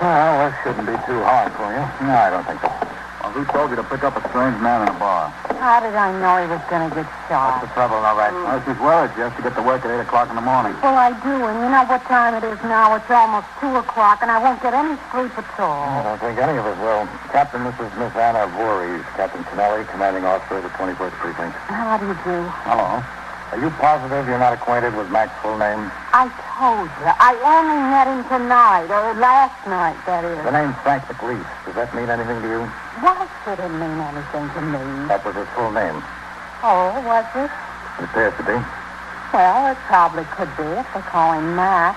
Well, this shouldn't be too hard for you. No, I don't think so. Well, who told you to pick up a strange man in a bar? How did I know he was going to get shot? What's the trouble, all right? Well, she's worried. She has to get to work at 8 o'clock in the morning. Well, I do, and you know what time it is now? It's almost 2 o'clock, and I won't get any sleep at all. I don't think any of us will. Captain, this is Miss Anna Voorhees, Captain Kennelly, commanding officer of the 21st Precinct. How do you do? Hello. Are you positive you're not acquainted with Mac's full name? I told you. I only met him tonight, or last night, that is. The name's Frank McLeese. Does that mean anything to you? Why should it mean anything to me? That was his full name. Oh, was it? It appears to be. Well, it probably could be if they call him Mac.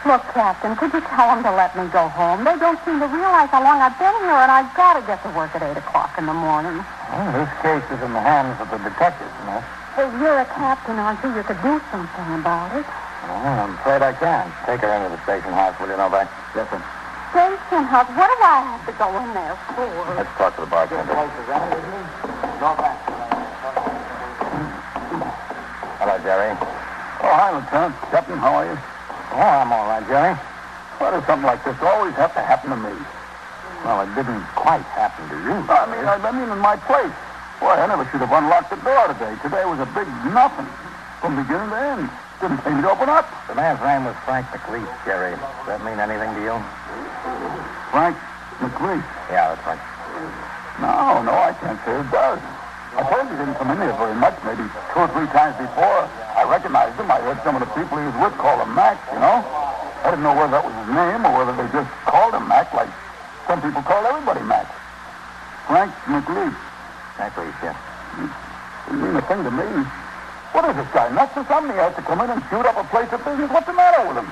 Look, Captain, could you tell them to let me go home? They don't seem to realize how long I've been here, and I've got to get to work at 8 o'clock in the morning. Well, this case is in the hands of the detectives, you know. Well, you're a captain, aren't you? You could do something about it. Well, I'm afraid I can. Take her into the station house, will you, Novak? Yes, sir. Station house? What do I have to go in there for? Let's talk to the bartender. Hello, Jerry. Oh, hi, Lieutenant. Captain, how are you? Oh, I'm all right, Jerry. Why does something like this always have to happen to me? Well, it didn't quite happen to you. I mean, in my place. Boy, I never should have unlocked the door today. Today was a big nothing. From beginning to end. Didn't seem to open up. The man's name was Frank McLeese, Jerry. Does that mean anything to you? Frank McLeese? Yeah, that's right. No, I can't say it does. I told you he didn't come in here very much, maybe 2 or 3 times before. I recognized him. I heard some of the people he was with call him Mac, you know? I didn't know whether that was his name or whether they just called him Mac like some people call everybody Mac. Frank McLeese. McLeese, yeah. Didn't mean a thing to me. What is this guy, nuts or something? He has to come in and shoot up a place of business. What's the matter with him?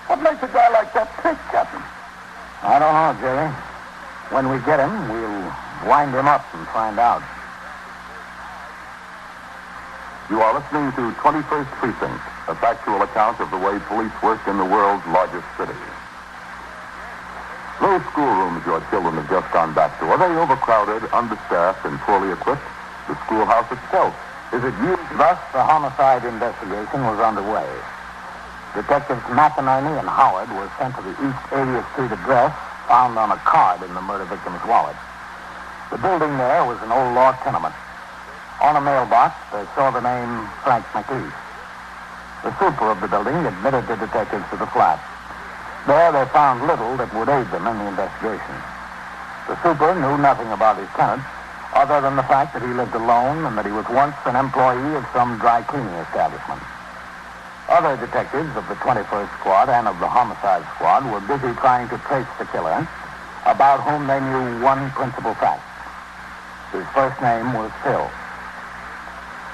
What makes a guy like that tick, Captain? I don't know, Jerry. When we get him, we'll wind him up and find out. You are listening to 21st Precinct, a factual account of the way police work in the world's largest city. Those schoolrooms your children have just gone back to, are they overcrowded, understaffed, and poorly equipped? The schoolhouse itself, is it used? Thus, the homicide investigation was underway. Detectives McInerney and Howard were sent to the East 80th Street address found on a card in the murder victim's wallet. The building there was an old law tenement. On a mailbox, they saw the name Frank McLeese. The super of the building admitted the detectives to the flat. There they found little that would aid them in the investigation. The super knew nothing about his tenant, other than the fact that he lived alone and that he was once an employee of some dry cleaning establishment. Other detectives of the 21st Squad and of the Homicide Squad were busy trying to trace the killer, about whom they knew one principal fact. His first name was Phil.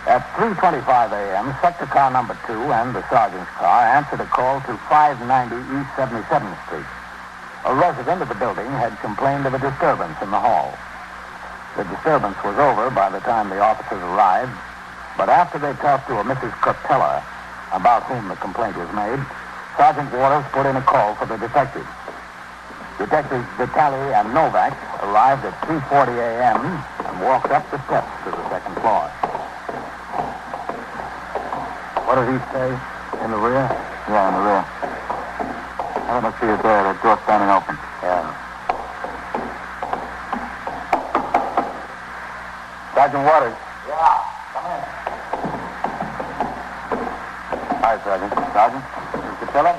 At 3:25 a.m., sector car number 2 and the sergeant's car answered a call to 590 East 77th Street. A resident of the building had complained of a disturbance in the hall. The disturbance was over by the time the officers arrived, but after they talked to a Mrs. Cortella, about whom the complaint was made, Sergeant Waters put in a call for the detectives. Detectives Vitale and Novak arrived at 3:40 a.m. and walked up the steps to the second floor. What did he say? In the rear? Yeah, in the rear. I don't see it there. That door's standing open. Yeah. Sergeant Waters. Yeah, come in. Hi, Sergeant. Sergeant, Mr. Capella?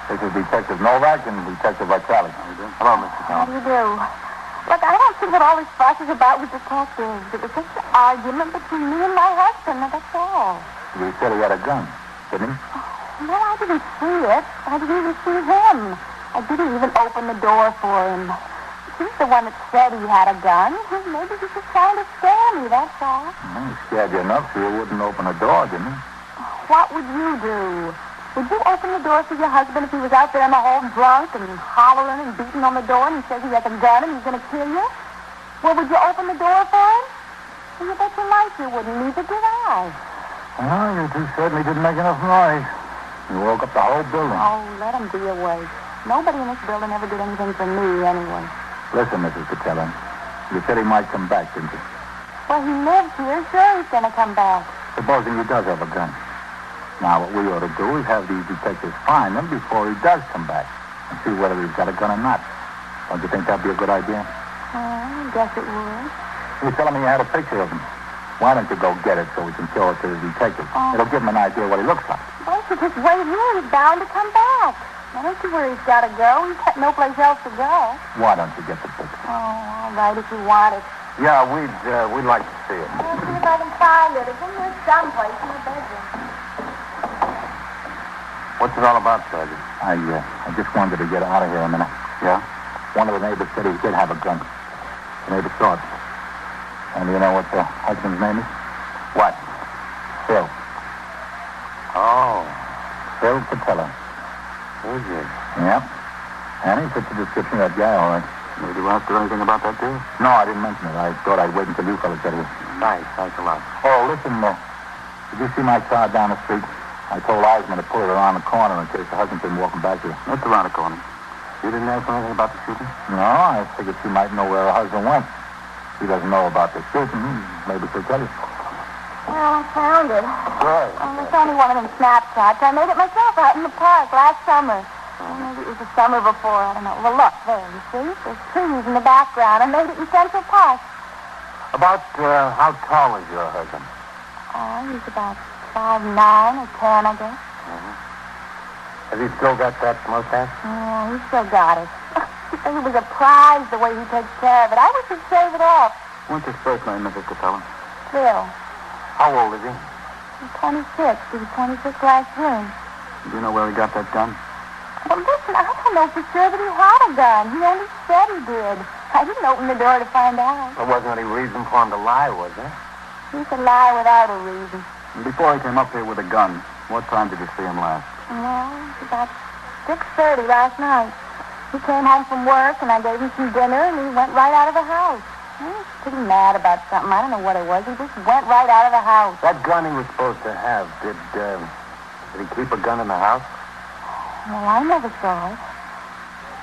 This is Detective Novak and Detective Vitale. How do you do? Hello, Mr. How Capella. do you do? Look, I don't see what all this fuss is about with detectives. It was just an argument between me and my husband, and that's all. You said he had a gun, didn't he? No, I didn't see it. I didn't even see him. I didn't even open the door for him. He's the one that said he had a gun. Maybe he was just trying to scare me, that's all. He scared you enough so you wouldn't open the door, didn't he? What would you do? Would you open the door for your husband if he was out there in the hall drunk and hollering and beating on the door and he says he has a gun and he's going to kill you? Well, would you open the door for him? Well, you bet your life you wouldn't. Neither did I. Well, you two certainly didn't make enough noise. You woke up the whole building. Oh, let him be awake. Nobody in this building ever did anything for me anyway. Listen, Mrs. Patella. You said he might come back, didn't you? Well, he lives here. Sure, he's going to come back. Supposing he does have a gun. Now, what we ought to do is have these detectives find him before he does come back and see whether he's got a gun or not. Don't you think that'd be a good idea? I guess it would. You're telling me you had a picture of him. Why don't you go get it so we can show it to the detective? It'll give him an idea what he looks like. Well, you just wait here. He's bound to come back. Now, don't you where he's got to go. He's got no place else to go. Why don't you get the picture? Oh, all right, if you want it. Yeah, we'd like to see it. I'll see if I can find it. It's in here someplace in the bedroom. What's it all about, Sergeant? I just wanted to get out of here a minute. Yeah? One of the neighbors said he did have a gun. The neighbor saw it. And do you know what the husband's name is? What? Phil. Oh. Phil Patella. Is he? Yep. And he fits the description of that guy, all right. Did you ask her anything about that, too? No, I didn't mention it. I thought I'd wait until you fellas got here. Thanks a lot. Oh, listen, did you see my car down the street? I told Osmond to pull it around the corner in case the husband came walking back here. It's around the corner. You didn't ask anything about the shooting? No, I figured she might know where her husband went. She doesn't know about the shooting. Maybe she'll tell you. Well, I found it. Good. It's only one of them snapshots. I made it myself out in the park last summer. Maybe it was the summer before. I don't know. Well, look, there, you see? There's trees in the background. I made it in Central Park. About how tall is your husband? Oh, he's about 5'9" or 10, I guess. Has he still got that mustache? Yeah, he's still got it. He was a prize the way he takes care of it. I wish he'd shave it off. What's his first name, Mrs. Capella? Phil. How old is he? He's 26. He was 26 last June. Do you know where he got that gun? Well, listen, I don't know for sure that he had a gun. He only said he did. I didn't open the door to find out. There wasn't any reason for him to lie, was there? He could lie without a reason. And before he came up here with a gun, what time did you see him last? Well, it was about 6:30 last night. He came home from work, and I gave him some dinner, and he went right out of the house. He was pretty mad about something. I don't know what it was. He just went right out of the house. That gun he was supposed to have, did he keep a gun in the house? Well, I never saw it.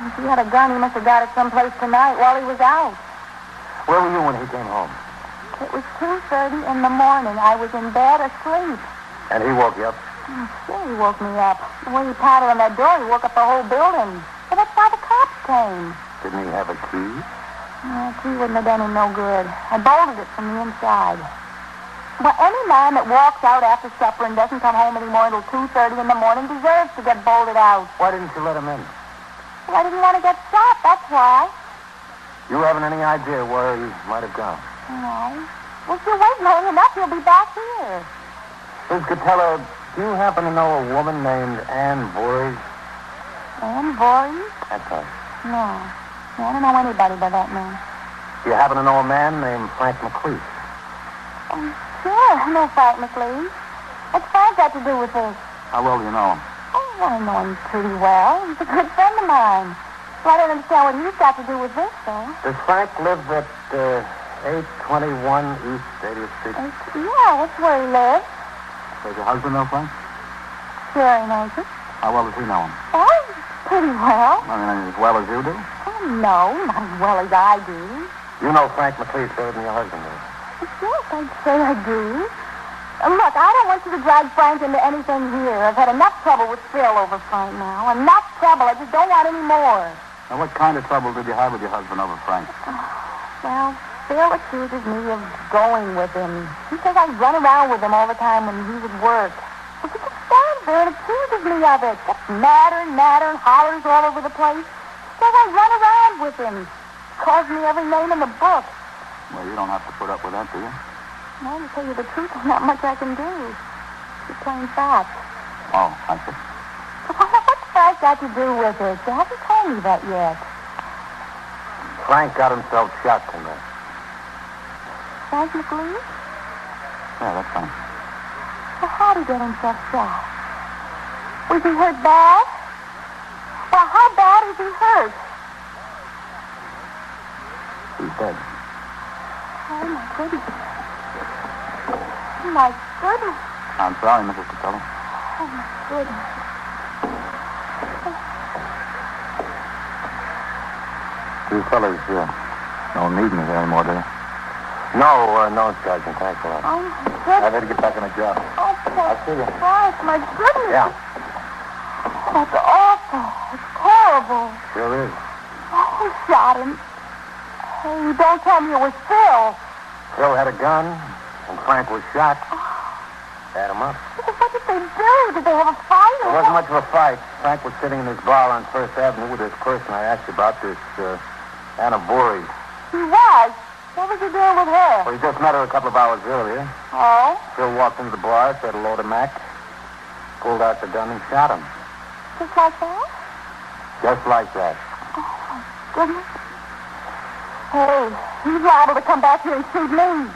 If he had a gun, he must have got it someplace tonight while he was out. Where were you when he came home? It was 2:30 in the morning. I was in bed asleep. And he woke you up? Sure, he woke me up. When he pounded on that door, he woke up the whole building. Well, that's why the cops came. Didn't he have a key? The key wouldn't have done him no good. I bolted it from the inside. Well, any man that walks out after supper and doesn't come home anymore until 2:30 in the morning deserves to get bolted out. Why didn't you let him in? Well, I didn't want to get shot, that's why. You haven't any idea where he might have gone? No. Well, if you wait long enough, he'll be back here. Miss Catella, do you happen to know a woman named Ann Voorhees? Ann Voorhees? That's her. No. I don't know anybody by that name. Do you happen to know a man named Frank McLeese? Sure, I know Frank McLeese. What's Frank got to do with this? How well do you know him? Oh, I know him pretty well. He's a good friend of mine. Well, I don't understand what he's got to do with this, though. Does Frank live at 821 East 80th Street? Yeah, that's where he lives. Does your husband know Frank? Sure, he knows it. How well does he know him? Oh, pretty well. I mean, as well as you do? Oh, no, not as well as I do. You know Frank McLeese better than your husband does. Yes, I'd say I do. Look, I don't want you to drag Frank into anything here. I've had enough trouble with Phil over Frank now. Enough trouble. I just don't want any more. Now, what kind of trouble did you have with your husband over Frank? Well, Phil accuses me of going with him. He says I run around with him all the time when he's at work. Well, he just stands there and accuses me of it. Gets madder and hollers all over the place. Says I run around with him. calls me every name in the book. Well, you don't have to put up with that, do you? Well, to tell you the truth, there's not much I can do. It's plain fact. Oh, I see. What's Frank got to do with it? You haven't told me that yet. Frank got himself shot tonight. Frank McLean? Yeah, that's fine. Well, how'd he get himself shot? Was he hurt bad? Well, how bad is he hurt? He's dead. Oh, my goodness. Oh, my goodness. I'm sorry, Mrs. Costello. Oh, my goodness. You fellas don't need me here anymore, do you? No, Sergeant. Thanks a lot. Oh, my I goodness. better get back on the job. Oh, I'll see you. Frank, my goodness. Yeah. That's awful. It's horrible. Sure is. Oh, who shot him? Hey, don't tell me it was Phil. Phil had a gun, and Frank was shot. Had him up. What did they do? Did they have a fight? It wasn't much of a fight. Frank was sitting in his bar on First Avenue with this person I asked you about, this Anna Voorhees. He was. What was he doing with her? Well, he just met her a couple of hours earlier. Oh? Phil walked into the bar, said hello to Mac, pulled out the gun and shot him. Just like that? Just like that. Oh, my goodness. Hey, he's liable to come back here and shoot me.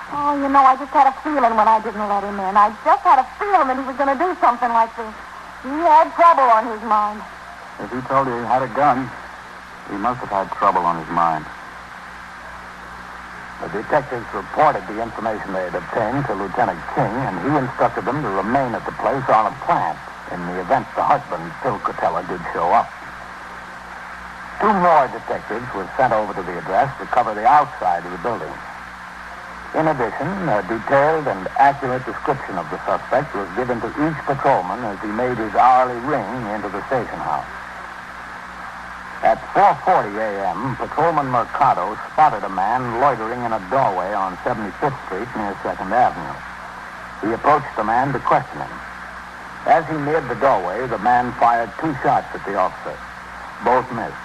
Oh, you know, I just had a feeling when I didn't let him in. I just had a feeling that he was going to do something like this. He had trouble on his mind. If he told you he had a gun, he must have had trouble on his mind. The detectives reported the information they had obtained to Lieutenant King, and he instructed them to remain at the place on a plant in the event the husband, Phil Cotella, did show up. 2 more detectives were sent over to the address to cover the outside of the building. In addition, a detailed and accurate description of the suspect was given to each patrolman as he made his hourly ring into the station house. At 4:40 a.m., Patrolman Mercado spotted a man loitering in a doorway on 75th Street near 2nd Avenue. He approached the man to question him. As he neared the doorway, the man fired 2 shots at the officer. Both missed.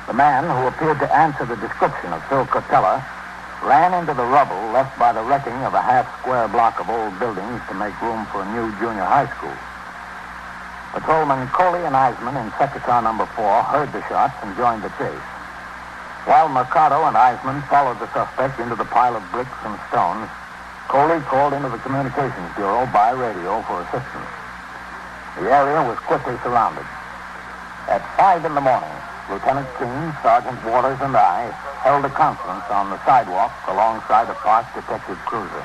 The man, who appeared to answer the description of Phil Cotella, ran into the rubble left by the wrecking of a half-square block of old buildings to make room for a new junior high school. Patrolman Coley and Eisman in sector car number 4 heard the shots and joined the chase. While Mercado and Eisman followed the suspect into the pile of bricks and stones, Coley called into the Communications Bureau by radio for assistance. The area was quickly surrounded. At 5 in the morning, Lieutenant King, Sergeant Waters, and I held a conference on the sidewalk alongside a parked detective cruiser.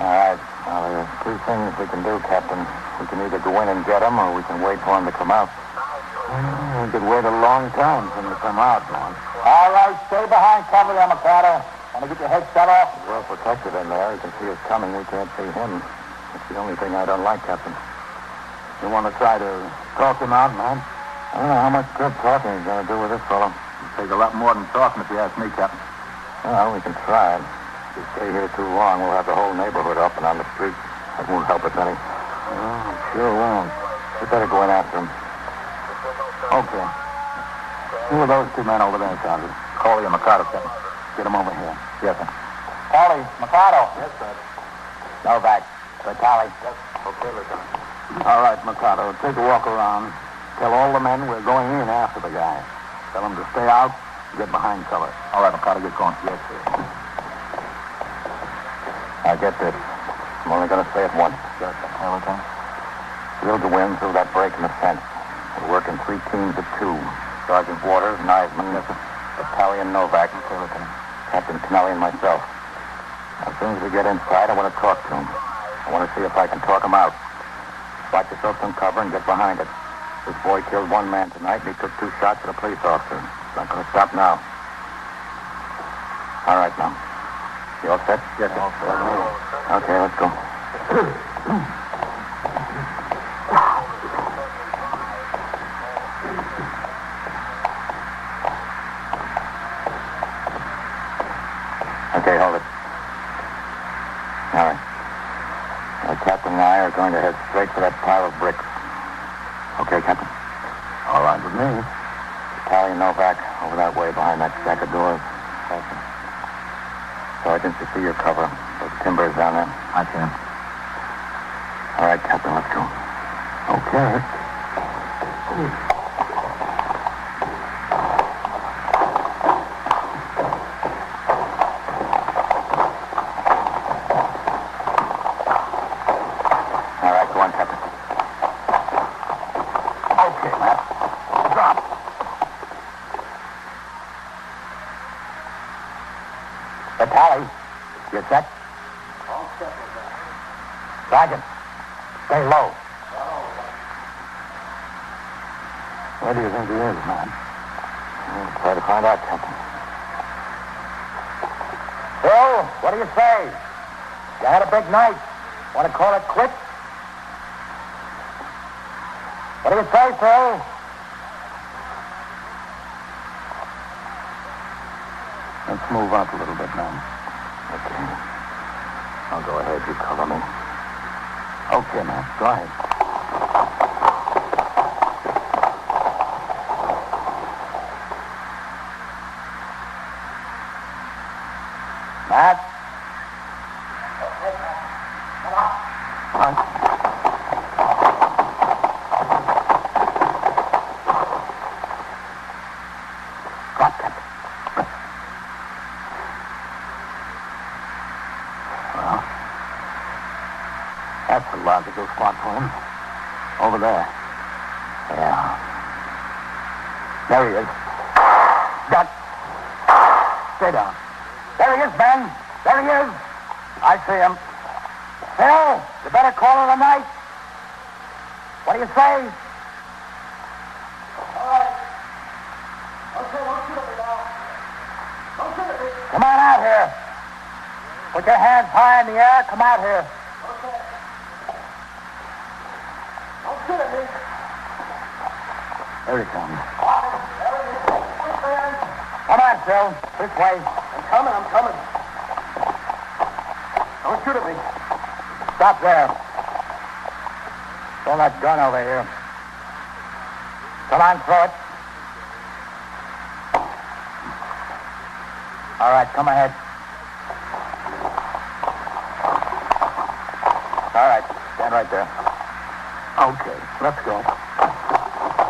All right. Well, there's 2 things we can do, Captain. We can either go in and get him, or we can wait for him to come out. We could wait a long time for him to come out, man. All right, stay behind cover there, Mercado. Want to get your head shut off? Well protected in there. You can see us coming. We can't see him. That's the only thing I don't like, Captain. You want to try to talk him out, man? I don't know how much good talking he's going to do with this fellow. It'll take a lot more than talking if you ask me, Captain. Well, we can try. If we stay here too long, we'll have the whole neighborhood up and on the street. That won't help us any. Oh, sure won't. We better go in after him. Okay. Who are those 2 men over there, Sergeant? Coley and Mercado, Captain. Get them over here. Yes, sir. Coley, Mercado. Yes, sir. Novak. Vitale. Yes. Okay, Lieutenant. All right, Mercado. Take a walk around. Tell all the men we're going in after the guy. Tell them to stay out and get behind cover. All right, Mercado, get going. Yes, sir. Now get this. I'm only going to say it once. Yes, sir. Hey, Lieutenant. We'll go in through that break in the fence. We'll work in 3 teams of 2. Sergeant Waters and Eisman. Yes, sir. Battalion Novak. Okay, Lieutenant. Captain Kennelly and myself. As soon as we get inside, I want to talk to him. I want to see if I can talk him out. Spot yourself some cover and get behind it. This boy killed 1 man tonight, and he took 2 shots at a police officer. It's not going to stop now. All right, now. You all set? Yes, sir. Okay, let's go. Okay, hold it. All right. The captain and I are going to head straight for that pile of bricks. Okay, Captain? All right with me. Battalion Novak. Over that way, behind that stack of doors. Sergeant, you see your cover. Those timbers down there. I can. All right, Captain, let's go. Okay. All right, go on, Captain. Okay, Matt. Drop. Tally, you set? All set with that. Sergeant, stay low. Where do you think he is, man? We'll try to find out, Captain. Phil, what do you say? You had a big night. Want to call it quits? What do you say, Phil? Let's move up a little bit now. Okay. I'll go ahead. You cover me. Okay, man. Go ahead. Matt? Come on. Drop, Captain. Well, that's a logical spot for him. Over there. Yeah. There he is. Duck. Stay down. There he is, Ben. There he is. I see him. Phil, you better call it a night. What do you say? All right. Okay, don't shoot at me now. Don't shoot at me. Come on out here. Put your hands high in the air. Come out here. Okay. Don't shoot at me. There he comes. There he is. Quick, man. Come on, Phil. This way. I'm coming. Don't shoot at me. Stop there. Throw that gun over here. Come on, throw it. All right, come ahead. All right, stand right there. Okay, let's go.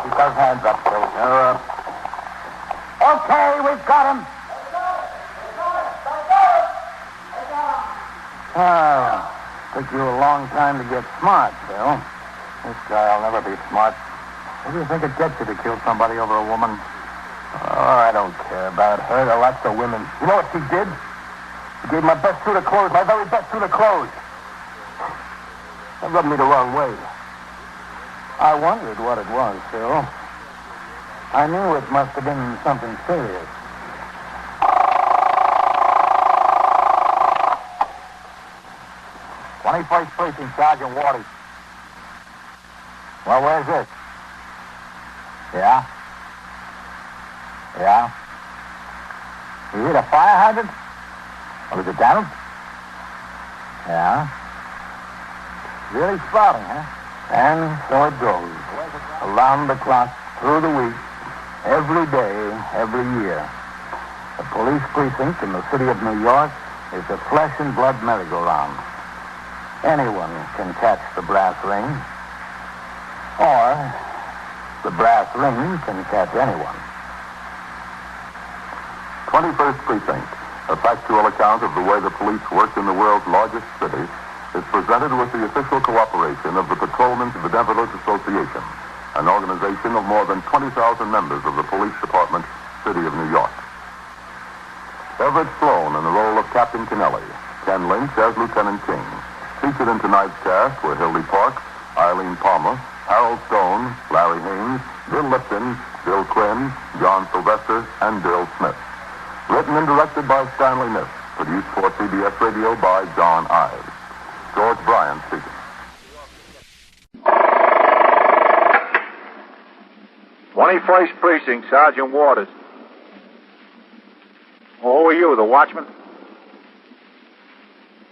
Keep those hands up, Phil. They're up. Okay, we've got him. Oh, took you a long time to get smart, Phil. This guy'll never be smart. What do you think it gets you to kill somebody over a woman? Oh, I don't care about her. There are lots of women. You know what she did? She gave my best suit of clothes, my very best suit of clothes. That rubbed me the wrong way. I wondered what it was, Phil. I knew it must have been something serious. "21st Precinct, Sergeant Waters." Well, where's this? Yeah? Yeah? You hit a fire hydrant? Or is it down? Yeah? Really sprouting, huh? And so it goes. Around the clock, through the week, every day, every year. The police precinct in the city of New York is a flesh and blood merry-go-round. Anyone can catch the brass ring, or the brass ring can catch anyone. 21st Precinct, a factual account of the way the police work in the world's largest city, is presented with the official cooperation of the Patrolmen's Benevolent Association, an organization of more than 20,000 members of the Police Department, City of New York. Everett Sloan in the role of Captain Kennelly, Ken Lynch as Lieutenant King. Featured in tonight's cast were Hildy Parks, Eileen Palmer, Harold Stone, Larry Haynes, Bill Lipton, Bill Quinn, John Sylvester, and Bill Smith. Written and directed by Stanley Niss. Produced for CBS Radio by John Ives. George Bryan speaking. 21st Precinct, Sergeant Waters. Well, who are you, the watchman?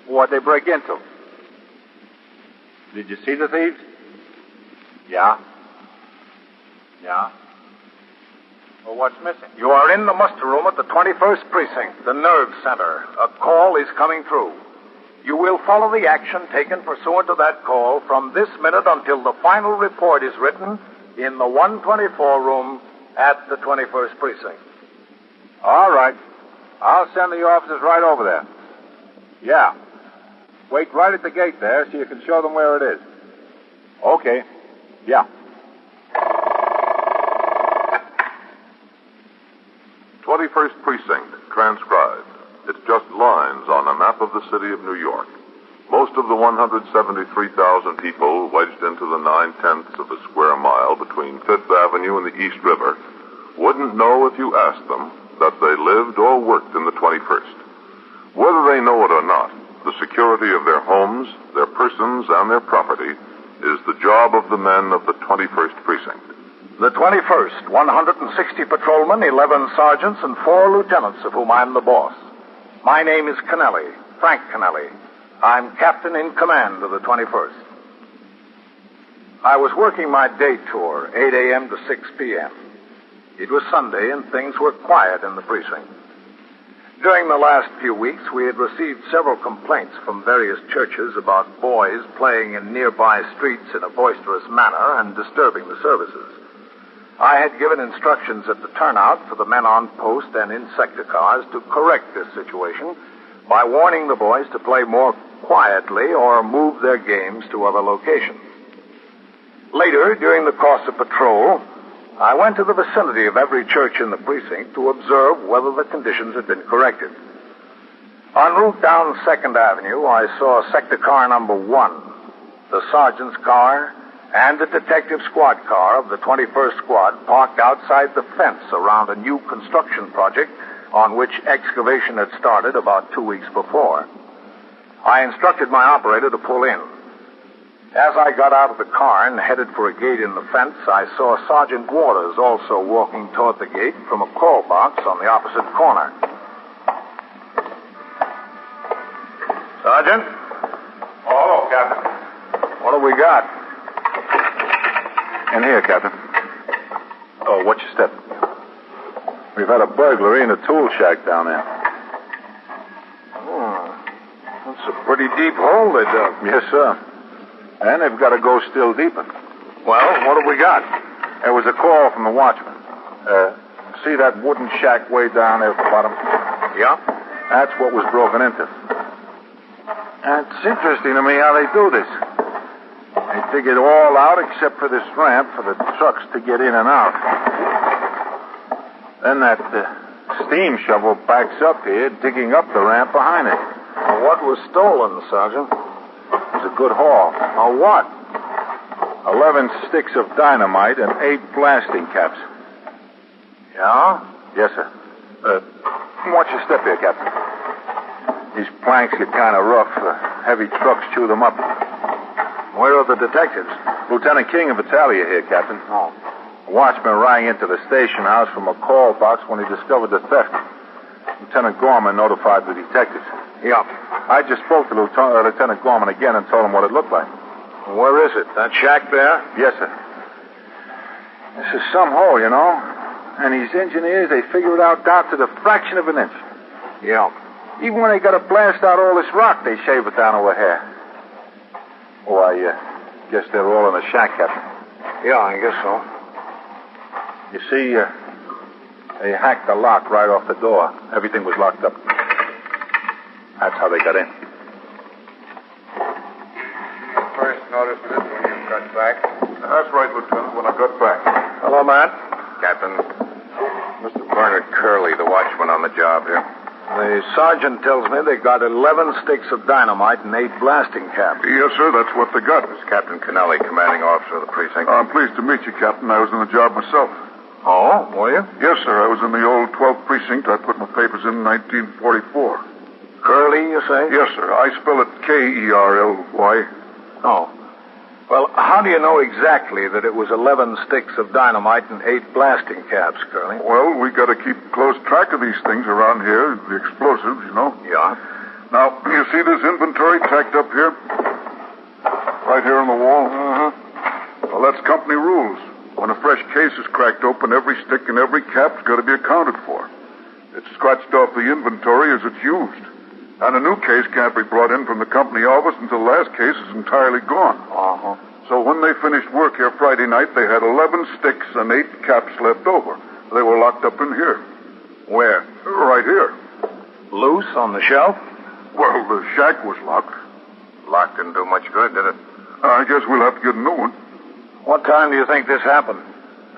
What'd they break into? Did you see the thieves? Yeah? Yeah? Well, what's missing? You are in the muster room at the 21st Precinct, the nerve center. A call is coming through. You will follow the action taken pursuant to that call from this minute until the final report is written in the 124 room at the 21st Precinct. All right. I'll send the officers right over there. Yeah. Wait right at the gate there so you can show them where it is. Okay. Yeah. 21st Precinct, transcribed. It's just lines on a map of the city of New York. Most of the 173,000 people wedged into the 9/10 of a square mile between Fifth Avenue and the East River wouldn't know if you asked them that they lived or worked in the 21st. Whether they know it or not, the security of their homes, their persons, and their property is the job of the men of the 21st Precinct. The 21st, 160 patrolmen, 11 sergeants, and 4 lieutenants, of whom I'm the boss. My name is Kennelly, Frank Kennelly. I'm captain in command of the 21st. I was working my day tour, 8 a.m. to 6 p.m. It was Sunday, and things were quiet in the precinct. During the last few weeks, we had received several complaints from various churches about boys playing in nearby streets in a boisterous manner and disturbing the services. I had given instructions at the turnout for the men on post and in sector cars to correct this situation by warning the boys to play more quietly or move their games to other locations. Later, during the course of patrol, I went to the vicinity of every church in the precinct to observe whether the conditions had been corrected. En route down 2nd Avenue, I saw sector car number 1, the sergeant's car, and the detective squad car of the 21st Squad parked outside the fence around a new construction project on which excavation had started about 2 weeks before. I instructed my operator to pull in. As I got out of the car and headed for a gate in the fence, I saw Sergeant Waters also walking toward the gate from a call box on the opposite corner. Sergeant? Oh, hello, Captain. What have we got? In here, Captain. Oh, watch your step. We've had a burglary in a tool shack down there. That's a pretty deep hole they dug. Yes, sir. And they've got to go still deeper. Well, what have we got? There was a call from the watchman. See that wooden shack way down there at the bottom? Yeah? That's what was broken into. And it's interesting to me how they do this. They dig it all out except for this ramp for the trucks to get in and out. Then that steam shovel backs up here, digging up the ramp behind it. Well, what was stolen, Sergeant? It was a good haul. What? 11 sticks of dynamite and 8 blasting caps. Yeah? Yes, sir. Watch your step here, Captain. These planks get kind of rough. Heavy trucks chew them up. Where are the detectives? Lieutenant King of Italia here, Captain. Oh. A watchman rang into the station house from a call box when he discovered the theft. Lieutenant Gorman notified the detectives. Yeah. I just spoke to Lieutenant Gorman again and told him what it looked like. Where is it? That shack there? Yes, sir. This is some hole, you know. And these engineers, they figure it out down to the fraction of an inch. Yeah. Even when they got to blast out all this rock, they shave it down to a hair. Oh, I guess they're all in the shack, Captain. Yeah, I guess so. You see, they hacked the lock right off the door. Everything was locked up. That's how they got in. First noticed this when you got back. That's right, Lieutenant, when I got back. Hello, Matt. Captain, Mr. Bernard Curley, the watchman on the job here. The sergeant tells me they got 11 sticks of dynamite and 8 blasting caps. Yes, sir, that's what they got. This is Captain Kennelly, commanding officer of the precinct. I'm pleased to meet you, Captain. I was in the job myself. Oh, were you? Yes, sir. I was in the old 12th precinct. I put my papers in 1944. Curley, you say? Yes, sir. I spell it Kerly. Oh. Well, how do you know exactly that it was 11 sticks of dynamite and 8 blasting caps, Curley? Well, we got to keep close track of these things around here, the explosives, you know. Yeah. Now, you see this inventory tacked up here? Right here on the wall? Uh-huh. Well, that's company rules. When a fresh case is cracked open, every stick and every cap's got to be accounted for. It's scratched off the inventory as it's used. And a new case can't be brought in from the company office until the last case is entirely gone. Uh-huh. So when they finished work here Friday night, they had 11 sticks and 8 caps left over. They were locked up in here. Where? Right here. Loose on the shelf? Well, the shack was locked. Lock didn't do much good, did it? I guess we'll have to get a new one. What time do you think this happened?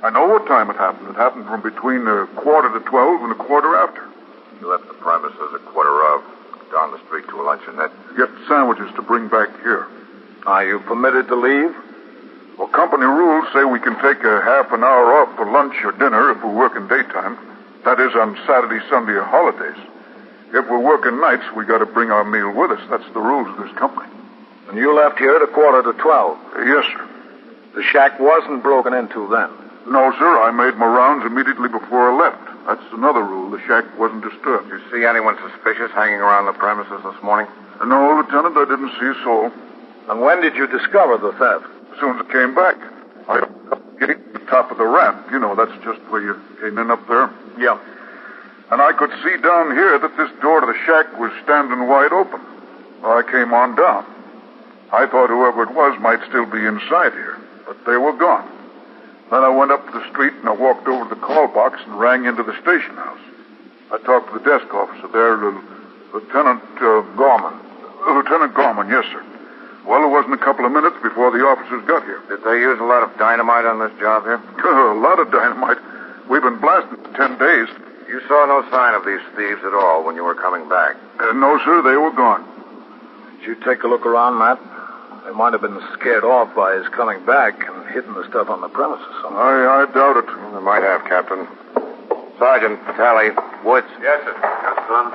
I know what time it happened. It happened from between 11:15 and 15:15. You left the premises at 11:15, down the street to a luncheonette. Get sandwiches to bring back here. Are you permitted to leave? Well, company rules say we can take a half an hour off for lunch or dinner if we're working daytime. That is on Saturday, Sunday, or holidays. If we're working nights, we got to bring our meal with us. That's the rules of this company. And you left here at 11:45? Yes, sir. The shack wasn't broken into then? No, sir. I made my rounds immediately before I left. That's another rule. The shack wasn't disturbed. Did you see anyone suspicious hanging around the premises this morning? No, Lieutenant, I didn't see a soul. And when did you discover the theft? As soon as I came back. I get at the top of the ramp. You know, that's just where you came in up there. Yeah. And I could see down here that this door to the shack was standing wide open. I came on down. I thought whoever it was might still be inside here, but they were gone. Then I went up to the street and I walked over to the call box and rang into the station house. I talked to the desk officer there, Lieutenant Gorman. Lieutenant Gorman, yes, sir. Well, it wasn't a couple of minutes before the officers got here. Did they use a lot of dynamite on this job here? A lot of dynamite. We've been blasting for 10 days. You saw no sign of these thieves at all when you were coming back? No, sir, they were gone. Did you take a look around, Matt? They might have been scared off by his coming back and hidden the stuff on the premises somewhere. I doubt it. Well, they might have, Captain. Sergeant, Tally, Woods. Yes, sir. Yes, son.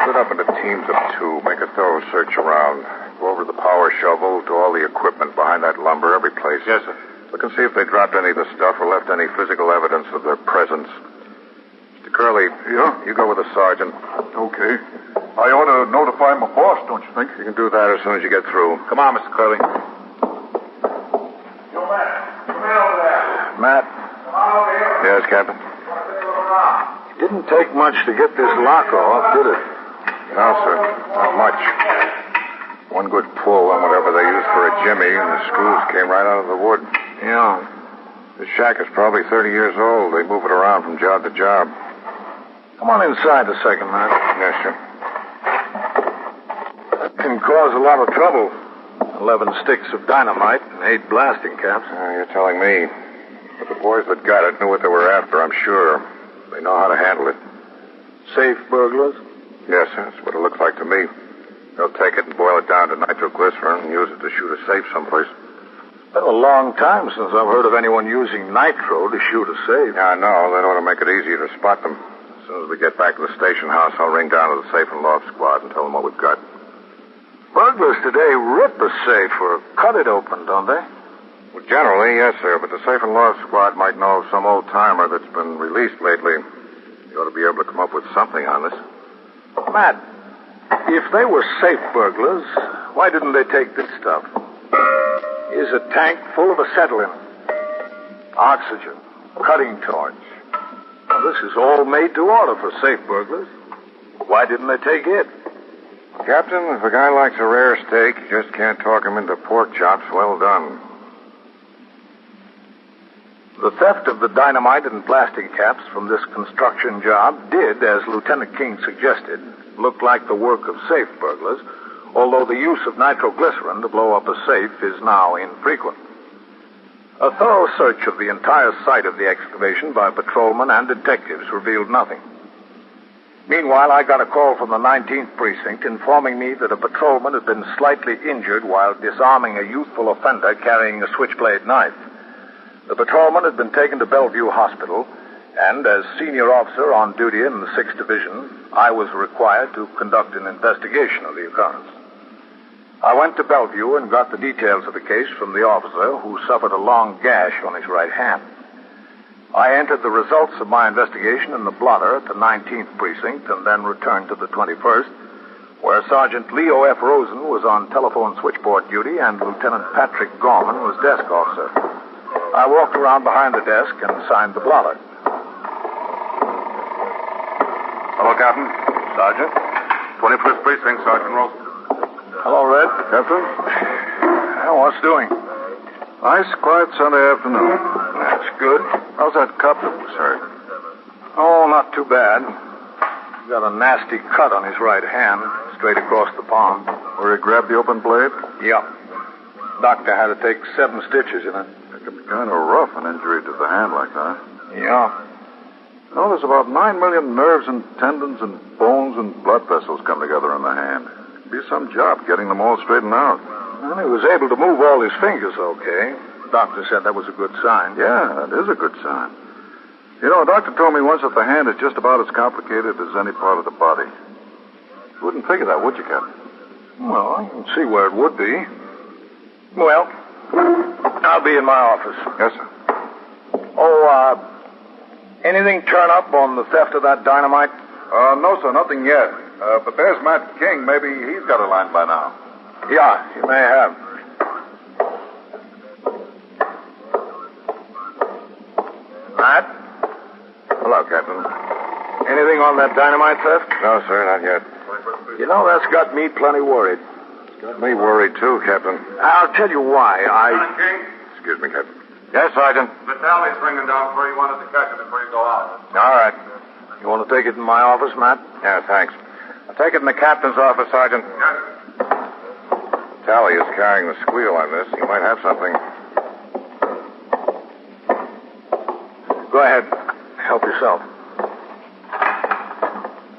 Split up into teams of 2. Make a thorough search around. Go over the power shovel to all the equipment behind that lumber, every place. Yes, sir. Look and see if they dropped any of the stuff or left any physical evidence of their presence. Mr. Curley. Yeah? You go with the sergeant. Okay. I ought to notify my boss, don't you think? You can do that as soon as you get through. Come on, Mr. Curley. Yo, Matt. Come in over there. Matt? Come on over here. Yes, Captain? It didn't take much to get this lock off, did it? No, sir. Not much. One good pull on whatever they used for a jimmy, and the screws came right out of the wood. Yeah. The shack is probably 30 years old. They move it around from job to job. Come on inside a second, Matt. Yes, sir. That can cause a lot of trouble. 11 sticks of dynamite and 8 blasting caps. You're telling me. But the boys that got it knew what they were after, I'm sure. They know how to handle it. Safe burglars? Yes, sir. That's what it looks like to me. They'll take it and boil it down to nitroglycerin and use it to shoot a safe someplace. It's been a long time since I've heard of anyone using nitro to shoot a safe. Yeah, I know. That ought to make it easier to spot them. As soon as we get back to the station house, I'll ring down to the safe and loft squad and tell them what we've got. Burglars today rip a safe or cut it open, don't they? Well, generally, yes, sir. But the safe and loft squad might know of some old-timer that's been released lately. You ought to be able to come up with something on this. Matt, if they were safe burglars, why didn't they take this stuff? Here's a tank full of acetylene, oxygen, cutting torch. Well, this is all made to order for safe burglars. Why didn't they take it? Captain, if a guy likes a rare steak, you just can't talk him into pork chops well done. The theft of the dynamite and plastic caps from this construction job did, as Lieutenant King suggested, look like the work of safe burglars, although the use of nitroglycerin to blow up a safe is now infrequent. A thorough search of the entire site of the excavation by patrolmen and detectives revealed nothing. Meanwhile, I got a call from the 19th Precinct informing me that a patrolman had been slightly injured while disarming a youthful offender carrying a switchblade knife. The patrolman had been taken to Bellevue Hospital, and as senior officer on duty in the 6th Division, I was required to conduct an investigation of the occurrence. I went to Bellevue and got the details of the case from the officer who suffered a long gash on his right hand. I entered the results of my investigation in the blotter at the 19th Precinct and then returned to the 21st, where Sergeant Leo F. Rosen was on telephone switchboard duty and Lieutenant Patrick Gorman was desk officer. I walked around behind the desk and signed the blotter. Hello, Captain. Sergeant. 21st Precinct, Sergeant Rosen. Hello, Red. Captain? Well, what's doing? Nice, quiet Sunday afternoon. That's good. How's that cop that was hurt? Oh, not too bad. He's got a nasty cut on his right hand, straight across the palm. Where he grabbed the open blade? Yep. Doctor had to take 7 stitches in it. It can be kind of rough, an injury to the hand like that. Yeah. You know, there's about 9 million nerves and tendons and bones and blood vessels come together in the hand. It'd be some job getting them all straightened out. Well, he was able to move all his fingers okay. Doctor said that was a good sign. Yeah, that is a good sign. You know, a doctor told me once that the hand is just about as complicated as any part of the body. You wouldn't figure that, would you, Captain? Well, I can see where it would be. Well, I'll be in my office. Yes, sir. Oh, anything turn up on the theft of that dynamite? No, sir, nothing yet. But there's Matt King. Maybe he's got a line by now. Yeah, he may have. Matt? Hello, Captain. Anything on that dynamite theft? No, sir, not yet. You know, that's got me plenty worried. It's got me worried, too, Captain. I'll tell you why. King? Excuse me, Captain. Yes, Sergeant. Vitaly's ringing down for you. Wanted to catch it before you go out. All right. You want to take it in my office, Matt? Yeah, thanks. I'll take it in the captain's office, Sergeant. Yes. Tally is carrying the squeal on this. He might have something. Go ahead. Help yourself.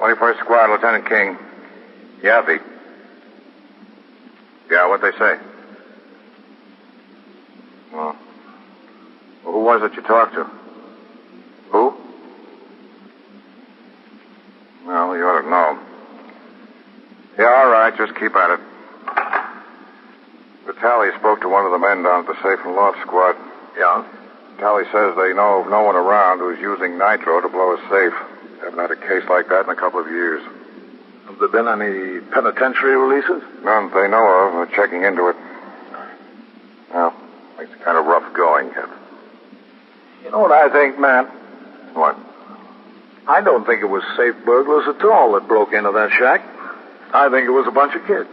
21st Squad, Lieutenant King. Yeah, Pete. Yeah, what'd they say? Well, who was it you talked to? Who? Well, you ought to know. Yeah, all right, just keep at it. Tally spoke to one of the men down at the Safe and Loft Squad. Yeah? Tally says they know of no one around who's using nitro to blow a safe. Haven't had a case like that in a couple of years. Have there been any penitentiary releases? None they know of. We're checking into it. Well, makes it kind of rough going, Captain. You know what I think, Matt? What? I don't think it was safe burglars at all that broke into that shack. I think it was a bunch of kids.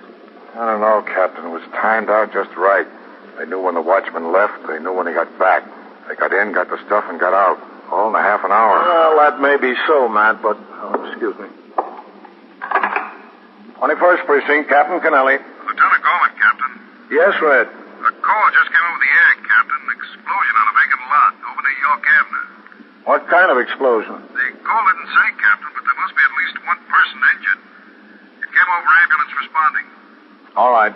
I don't know, Captain. It was timed out just right. They knew when the watchman left. They knew when he got back. They got in, got the stuff, and got out. All in a half an hour. Well, that may be so, Matt, but... Oh, excuse me. 21st Precinct, Captain Kennelly. Lieutenant Gorman, Captain. Yes, Red. A call just came over the air, Captain. An explosion on a vacant lot over near York Avenue. What kind of explosion? The call didn't say, Captain, but there must be at least one person injured. It came over ambulance responding. All right.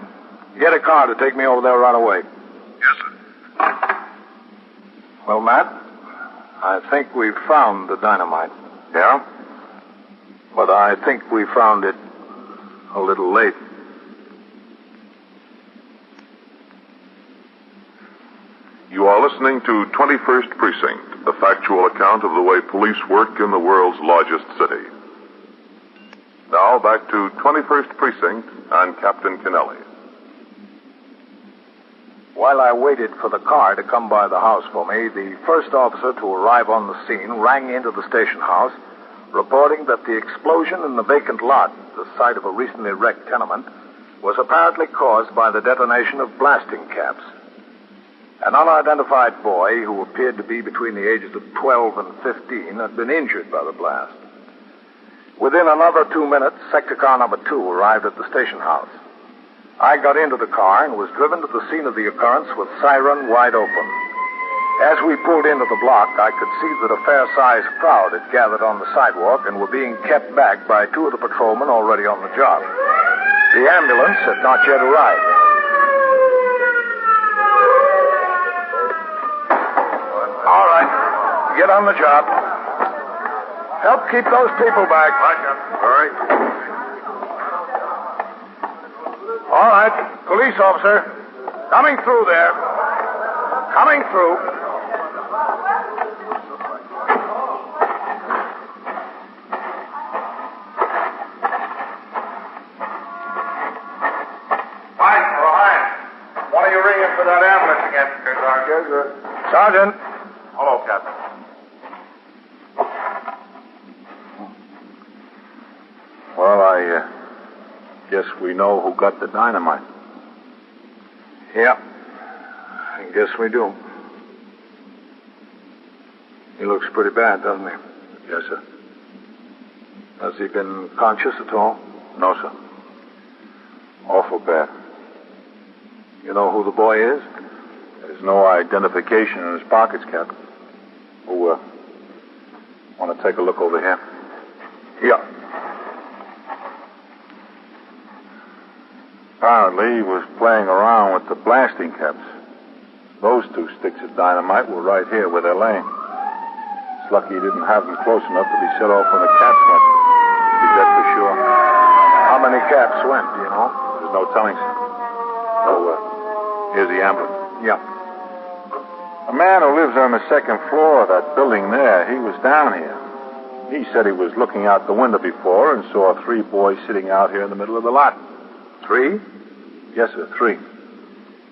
Get a car to take me over there right away. Yes, sir. Well, Matt, I think we found the dynamite. Yeah? But I think we found it a little late. You are listening to 21st Precinct, a factual account of the way police work in the world's largest city. Now back to 21st Precinct and Captain Kennelly. While I waited for the car to come by the house for me, the first officer to arrive on the scene rang into the station house, reporting that the explosion in the vacant lot, the site of a recently wrecked tenement, was apparently caused by the detonation of blasting caps. An unidentified boy, who appeared to be between the ages of 12 and 15, had been injured by the blast. Within another 2 minutes, sector car number 2 arrived at the station house. I got into the car and was driven to the scene of the occurrence with siren wide open. As we pulled into the block, I could see that a fair-sized crowd had gathered on the sidewalk and were being kept back by 2 of the patrolmen already on the job. The ambulance had not yet arrived. All right, get on the job. Help keep those people back. All right. All right, police officer. Coming through there. Coming through. Mike, Ohio. What are you ringing for that ambulance again, Sergeant? Yes, sir. Sergeant. Hello, Captain. Well, I guess we know who got the dynamite. Yeah. I guess we do. He looks pretty bad, doesn't he? Yes, sir. Has he been conscious at all? No, sir. Awful bad. You know who the boy is? There's no identification in his pockets, Captain. Who, want to take a look over here? Yeah. Apparently, he was playing around with the blasting caps. Those 2 sticks of dynamite were right here where they're laying. It's lucky he didn't have them close enough to be set off when the caps went. Be dead for sure. How many caps went, do you know? There's no telling, sir. So, here's the ambulance. Yeah. A man who lives on the 2nd floor of that building there, he was down here. He said he was looking out the window before and saw 3 boys sitting out here in the middle of the lot. 3? Yes, sir, 3.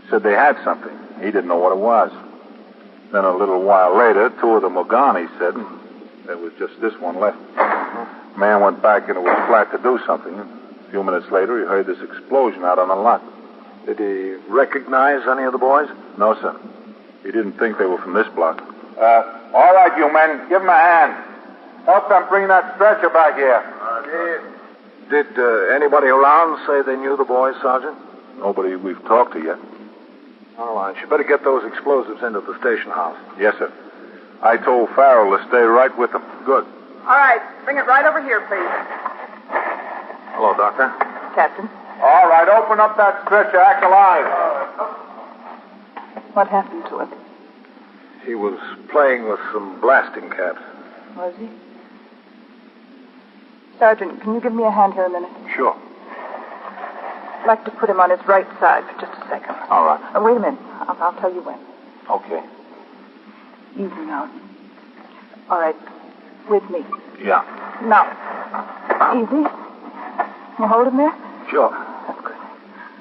Said they had something. He didn't know what it was. Then a little while later, 2 of them were gone, he said, and there was just this one left. Man went back into his flat to do something. A few minutes later, he heard this explosion out on the lot. Did he recognize any of the boys? No, sir. He didn't think they were from this block. All right, you men, give them a hand. Help them bring that stretcher back here. Did anybody around say they knew the boys, Sergeant? Nobody we've talked to yet. All right. You better get those explosives into the station house. Yes, sir. I told Farrell to stay right with them. Good. All right. Bring it right over here, please. Hello, Doctor. Captain. All right, open up that stretcher. Act alive. What happened to him? He was playing with some blasting caps. Was he? Sergeant, can you give me a hand here a minute? Sure. I'd like to put him on his right side for just a second. All right. Wait a minute. I'll tell you when. Okay. Easy now. All right. With me. Yeah. Now. Easy. You hold him there? Sure. That's good.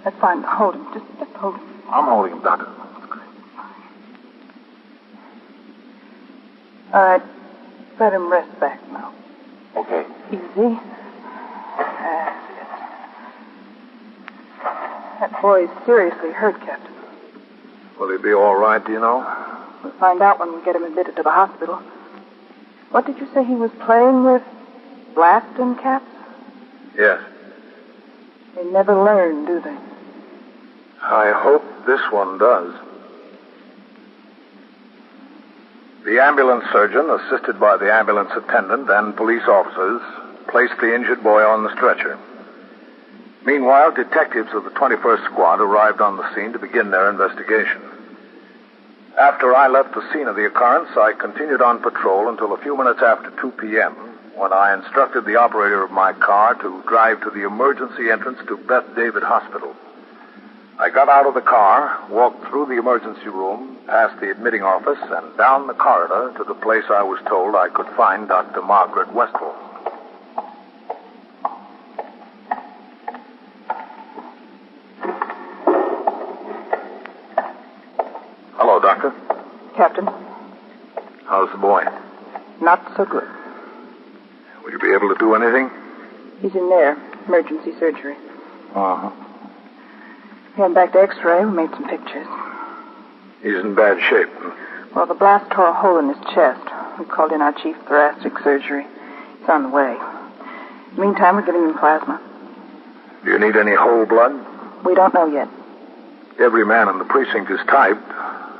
That's fine. Hold him. Just hold him. I'm holding him, Doctor. That's good. All right. Let him rest back now. Okay. Easy. That's it. That boy's seriously hurt, Captain. Will he be all right, do you know? We'll find out when we get him admitted to the hospital. What did you say he was playing with? Blasting caps? Yes. They never learn, do they? I hope this one does. The ambulance surgeon, assisted by the ambulance attendant and police officers, placed the injured boy on the stretcher. Meanwhile, detectives of the 21st Squad arrived on the scene to begin their investigation. After I left the scene of the occurrence, I continued on patrol until a few minutes after 2 p.m., when I instructed the operator of my car to drive to the emergency entrance to Beth David Hospital. I got out of the car, walked through the emergency room, past the admitting office, and down the corridor to the place I was told I could find Dr. Margaret Westphal. Hello, Doctor. Captain, How's the boy? not so good. Will you be able to do anything? He's in there. Emergency surgery. Uh-huh. We went back to X-ray. We made some pictures. He's in bad shape. Well, the blast tore a hole in his chest. We called in our chief thoracic surgery. He's on the way. Meantime, we're giving him plasma. Do you need any whole blood? We don't know yet. Every man in the precinct is typed.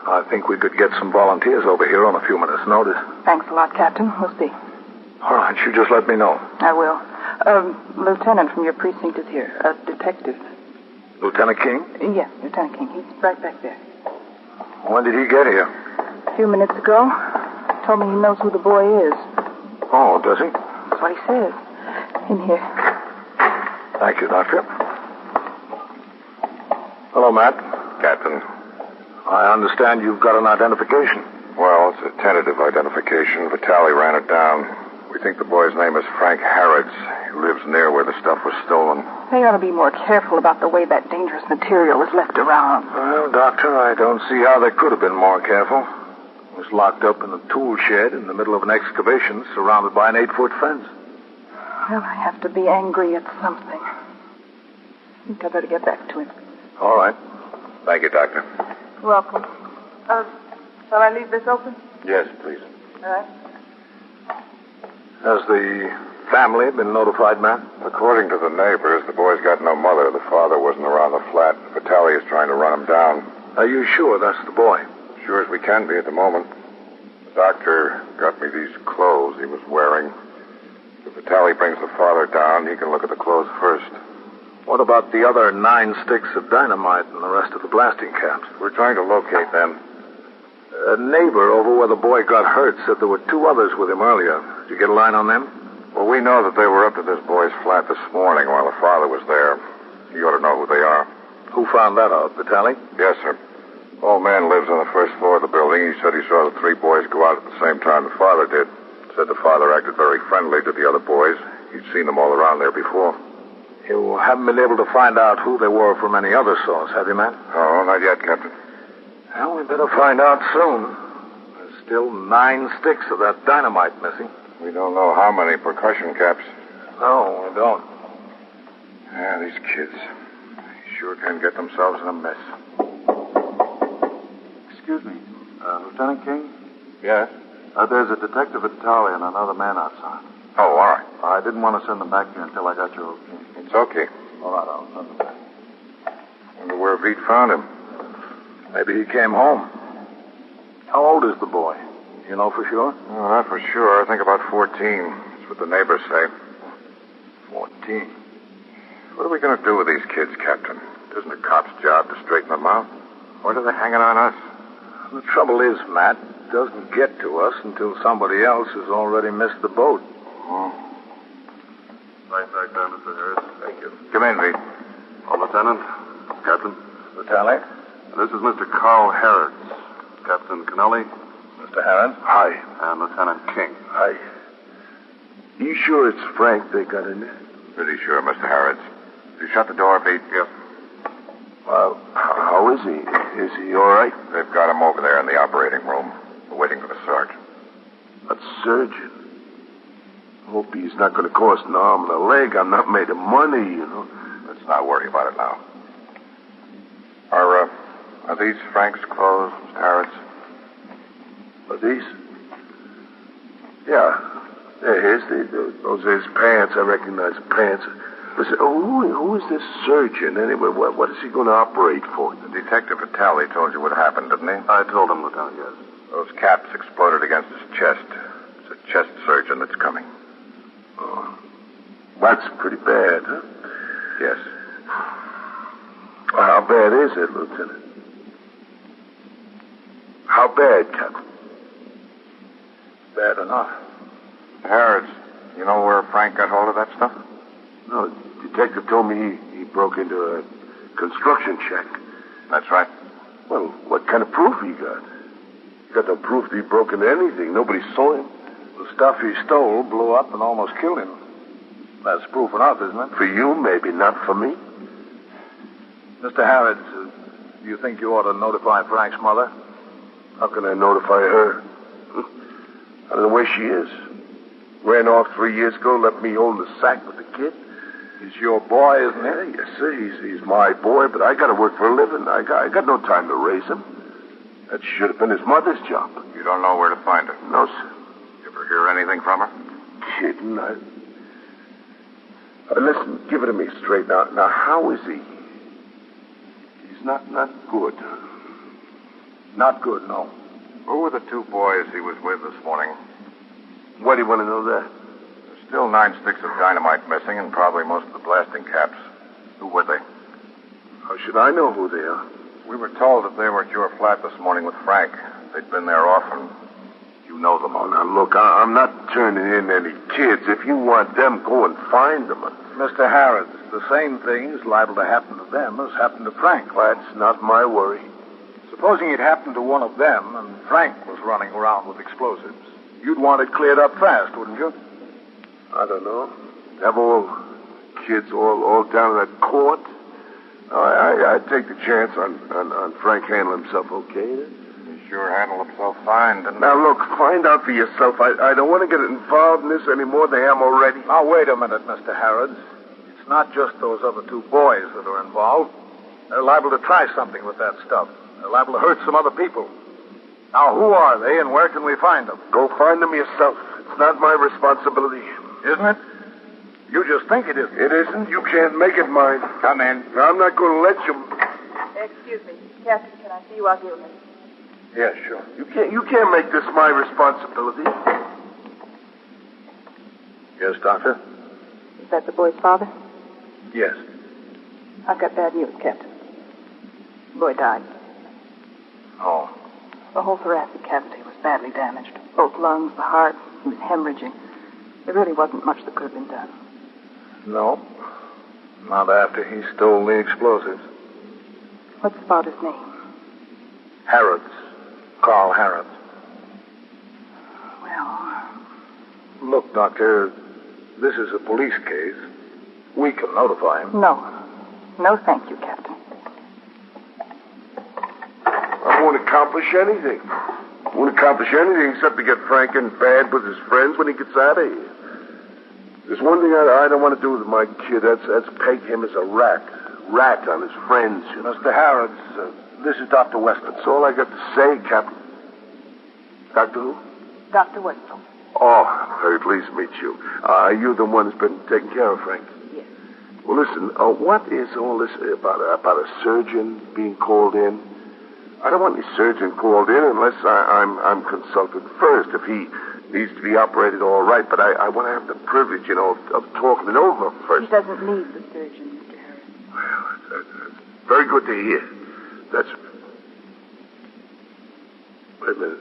I think we could get some volunteers over here on a few minutes' notice. Thanks a lot, Captain. We'll see. All right, you just let me know. I will. Lieutenant from your precinct is here. A detective. Lieutenant King? Yes, Lieutenant King. He's right back there. When did he get here? A few minutes ago. Told me he knows who the boy is. Oh, does he? That's what he says. In here. Thank you, Doctor. Hello, Matt. Captain. I understand you've got an identification. Well, it's a tentative identification. Vitale ran it down. We think the boy's name is Frank Harrods. He lives near where the stuff was stolen. They ought to be more careful about the way that dangerous material is left around. Well, Doctor, I don't see how they could have been more careful. was locked up in a tool shed in the middle of an excavation surrounded by an 8-foot fence. Well, I have to be angry at something. I think I better get back to him. All right. Thank you, Doctor. Welcome. Shall I leave this open? Yes, please. All right. Has the family been notified, Matt? According to the neighbors, the boy's got no mother. The father wasn't around the flat. Vitale is trying to run him down. Are you sure that's the boy? Sure as we can be at the moment. The doctor got me these clothes he was wearing. If Vitale brings the father down, he can look at the clothes first. What about the other 9 sticks of dynamite and the rest of the blasting caps? We're trying to locate them. A neighbor over where the boy got hurt said there were 2 others with him earlier. Did you get a line on them? Well, we know that they were up to this boy's flat this morning while the father was there. You ought to know who they are. Who found that out, Vitale? Yes, sir. Old man lives on the first floor of the building. He said he saw the 3 boys go out at the same time the father did. Said the father acted very friendly to the other boys. He'd seen them all around there before. You haven't been able to find out who they were from any other source, have you, Matt? Oh, not yet, Captain. Well, we better find out soon. There's still 9 sticks of that dynamite missing. We don't know how many percussion caps. No, we don't. Yeah, these kids. They sure can get themselves in a mess. Excuse me, Lieutenant King? Yes? There's a detective Vitale and another man outside. Oh, all right. I didn't want to send them back here until I got your okay. It's okay. All right, I'll send them back. Wonder where Vite found him. Maybe he came home. How old is the boy? You know for sure? Oh, not for sure. I think about 14. That's what the neighbors say. 14. What are we going to do with these kids, Captain? It isn't a cop's job to straighten them out. What are they hanging on us? The trouble is, Matt, it doesn't get to us until somebody else has already missed the boat. Oh. Right back there, Mr. Harris. Thank you. Come in, Vite. Oh, Lieutenant, Captain. Vitale? This is Mr. Carl Harris. Captain Kennelly. Mr. Harris? Hi. And Lieutenant King. Hi. You sure it's Frank they got in there? Pretty sure, Mr. Harris. You shut the door, Vite? Yes. Well, how is he? Is he all right? They've got him over there in the operating room. We're waiting for the sergeant. A surgeon? Hope he's not going to cost an arm and a leg. I'm not made of money, you know. Let's not worry about it now. Are these Frank's clothes, Mr. Harris? Are these? Yeah. They're his. Those are his pants. I recognize the pants. Listen, who is this surgeon anyway? What is he going to operate for? The Detective Vitale told you what happened, didn't he? I told him, Lieutenant, yes. Those caps exploded against his chest. It's a chest surgeon that's coming. Oh. That's pretty bad, huh? Yes. Well, how bad is it, Lieutenant? How bad, Captain? Bad enough. Harris, you know where Frank got hold of that stuff? No, the detective told me he broke into a construction shack. That's right. Well, what kind of proof he got? He got no proof that he broke into anything. Nobody saw him. The stuff he stole blew up and almost killed him. That's proof enough, isn't it? For you, maybe, not for me. Mr. Harris, do you think you ought to notify Frank's mother? How can I notify her? I don't know where she is. Ran off 3 years ago, left me holding the sack with the kid. He's your boy, isn't he? Yeah, yes, sir. He's my boy, but I got to work for a living. I got no time to raise him. That should have been his mother's job. You don't know where to find her? No, sir. You ever hear anything from her? Kidding. Listen, give it to me straight now. Now, how is he? He's not good. Not good, no. Who were the 2 boys he was with this morning? Why do you want to know that? There's still 9 sticks of dynamite missing and probably most of the blasting caps. Who were they? How should I know who they are? We were told that they were at your flat this morning with Frank. They'd been there often. You know them. Oh, now, look, I'm not turning in any kids. If you want them, go and find them. Mr. Harris, the same thing is liable to happen to them as happened to Frank. That's not my worry. Supposing it happened to one of them and Frank was running around with explosives, you'd want it cleared up fast, wouldn't you? I don't know. Have all kids all down at that court? I'd take the chance on Frank handling himself okay. You sure handled himself fine, didn't he? Now, look, find out for yourself. I don't want to get involved in this any more than I am already. Now, wait a minute, Mr. Harrods. It's not just those other two boys that are involved. They're liable to try something with that stuff. They're liable to hurt some other people. Now, who are they and where can we find them? Go find them yourself. It's not my responsibility. Isn't it? You just think it is. It isn't. You can't make it mine. Come in. I'm not going to let you. Excuse me. Captain, can I see you out here a minute? Yeah, sure. You can't make this my responsibility. Yes, Doctor? Is that the boy's father? Yes. I've got bad news, Captain. The boy died. Oh. The whole thoracic cavity was badly damaged. Both lungs, the heart. He was hemorrhaging. There really wasn't much that could have been done. No. Not after he stole the explosives. What's the father's name? Harrods. Carl Harrods. Well... Look, Doctor, this is a police case. We can notify him. No. No, thank you, Captain. I won't accomplish anything. I won't accomplish anything except to get Frank in bad with his friends when he gets out of here. There's one thing I don't want to do with my kid. That's peg him as a rat. Rat on his friends. You know? Mr. Harrods, this is Dr. Weston. That's all I got to say, Captain. Doctor who? Dr. Weston. Oh, very pleased to meet you. You're the one who's been taking care of Frank. Yes. Well, listen, what is all this about a surgeon being called in? I don't want any surgeon called in unless I'm consulted first. If he needs to be operated, all right, but I want to have the privilege, of talking it over first. He doesn't need the surgeon, Mr. Harris. Well, that's very good to hear. That's... Wait a minute.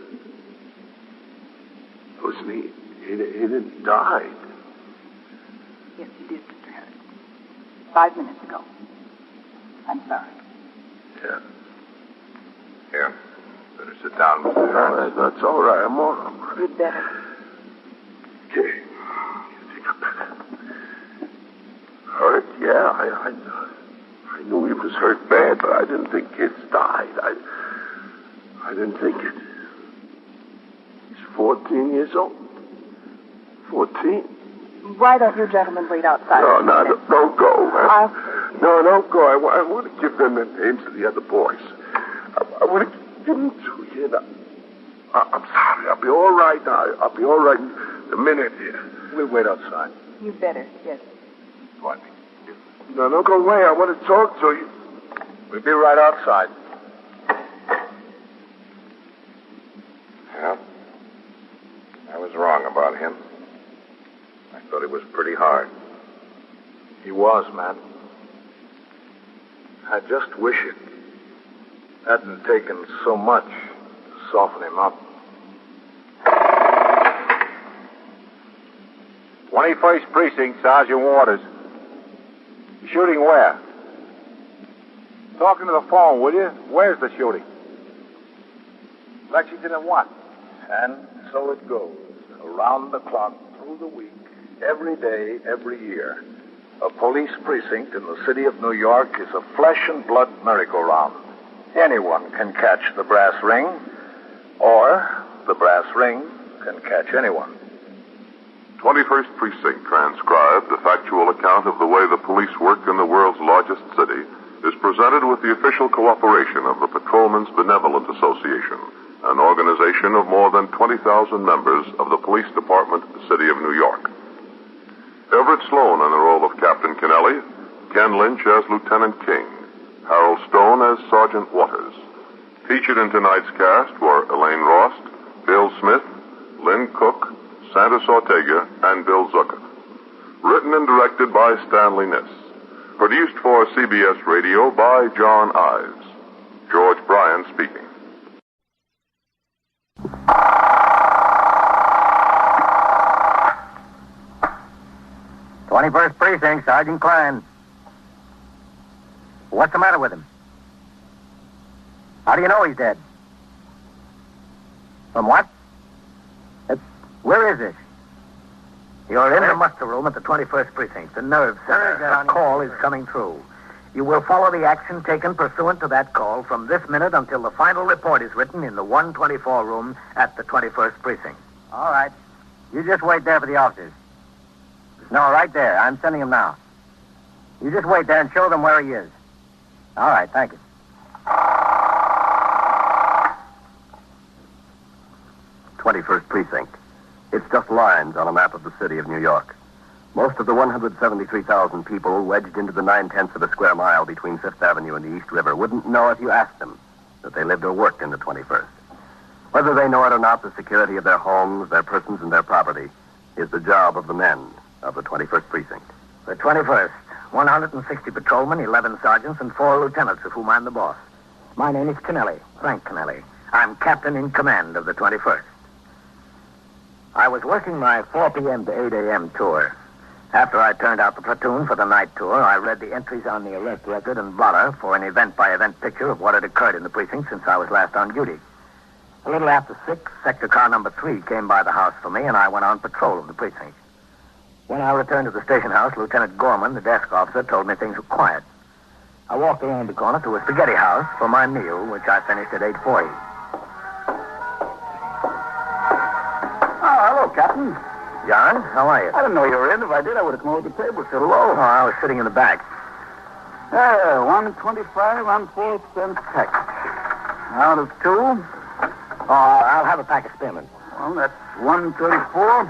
Listen, he didn't die. Yes, he did, Mr. Harris. 5 minutes ago. I'm sorry. Yeah. Here. Better sit down, Mr. Harris. No, that's all right. I'm all right. You'd better. Okay. Take a pen. Hurt? Yeah, I knew he was hurt bad, but I didn't think kids died. I didn't think it. He's 14 years old. 14? Why don't you gentlemen wait outside? No, don't go. No, don't go. I want to give them the names of the other boys. I want to give them to you. I'm sorry. I'll be all right. I'll be all right in a minute here. We'll wait outside. You better, yes. What? No, don't go away. I want to talk to you. We'll be right outside. Yeah. I was wrong about him. I thought he was pretty hard. He was, man. I just wish it hadn't taken so much to soften him up. 21st Precinct, Sergeant Waters. Shooting where? Talking to the phone, will you? Where's the shooting? Lexington and what? And so it goes. Around the clock, through the week, every day, every year. A police precinct in the city of New York is a flesh and blood merry-go-round. Anyone can catch the brass ring, or the brass ring can catch anyone. 21st Precinct transcribed a factual account of the way the police work in the world's largest city is presented with the official cooperation of the Patrolmen's Benevolent Association, an organization of more than 20,000 members of the Police Department, City of New York. Everett Sloan in the role of Captain Kennelly, Ken Lynch as Lieutenant King, Harold Stone as Sergeant Waters. Featured in tonight's cast were Elaine Rost, Bill Smith, Lynn Cook, Sandus Ortega, and Bill Zucker. Written and directed by Stanley Niss. Produced for CBS Radio by John Ives. George Bryan speaking. '21st Precinct, Sergeant Klein. What's the matter with him? How do you know he's dead? From what? Where is this? You're in the muster room at the 21st Precinct. The nerve center. A call is coming through. You will follow the action taken pursuant to that call from this minute until the final report is written in the 124 room at the 21st Precinct. All right. You just wait there for the officers. No, right there. I'm sending him now. You just wait there and show them where he is. All right, thank you. 21st Precinct. It's just lines on a map of the city of New York. Most of the 173,000 people wedged into the 9/10 of a square mile between Fifth Avenue and the East River wouldn't know if you asked them that they lived or worked in the 21st. Whether they know it or not, the security of their homes, their persons, and their property is the job of the men of the 21st Precinct. The 21st, 160 patrolmen, 11 sergeants, and 4 lieutenants, of whom I'm the boss. My name is Kennelly, Frank Kennelly. I'm captain in command of the 21st. I was working my 4 p.m. to 8 a.m. tour. After I turned out the platoon for the night tour, I read the entries on the arrest record and blotter for an event-by-event picture of what had occurred in the precinct since I was last on duty. A little after 6, sector car number 3 came by the house for me, and I went on patrol of the precinct. When I returned to the station house, Lieutenant Gorman, the desk officer, told me things were quiet. I walked around the corner to a spaghetti house for my meal, which I finished at 8:40. Oh, hello, Captain. John, how are you? I didn't know you were in. If I did, I would have come over to the table. Said hello. Oh, I was sitting in the back. 125 on 4 cents tax. Out of 2. Oh, I'll have a pack of spearmint. Well, that's 134.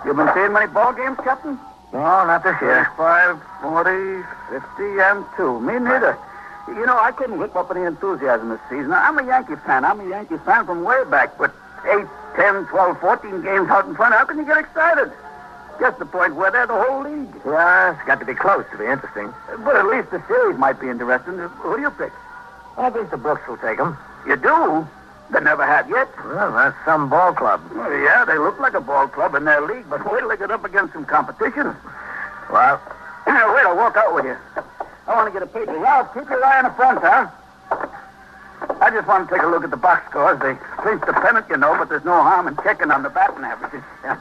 You been seeing many ball games, Captain? No, not this year. 35, 40, 50, and 2. Me neither. You know, I couldn't whip up any enthusiasm this season. I'm a Yankee fan. I'm a Yankee fan from way back, but 8, 10, 12, 14 games out in front, how can you get excited? Just the point where they're the whole league. Yeah, it's got to be close to be interesting. But at least the series might be interesting. Who do you pick? I think the Brooks will take them. You do? They never have yet. Well, that's some ball club. Well, yeah, they look like a ball club in their league, but wait till they get up against some competition. Well, wait, I'll walk out with you. I want to get a paper. Ralph, keep your eye on the front, huh? I just want to take a look at the box scores. They clinched the pennant, you know, but there's no harm in checking on the batting averages. Yeah.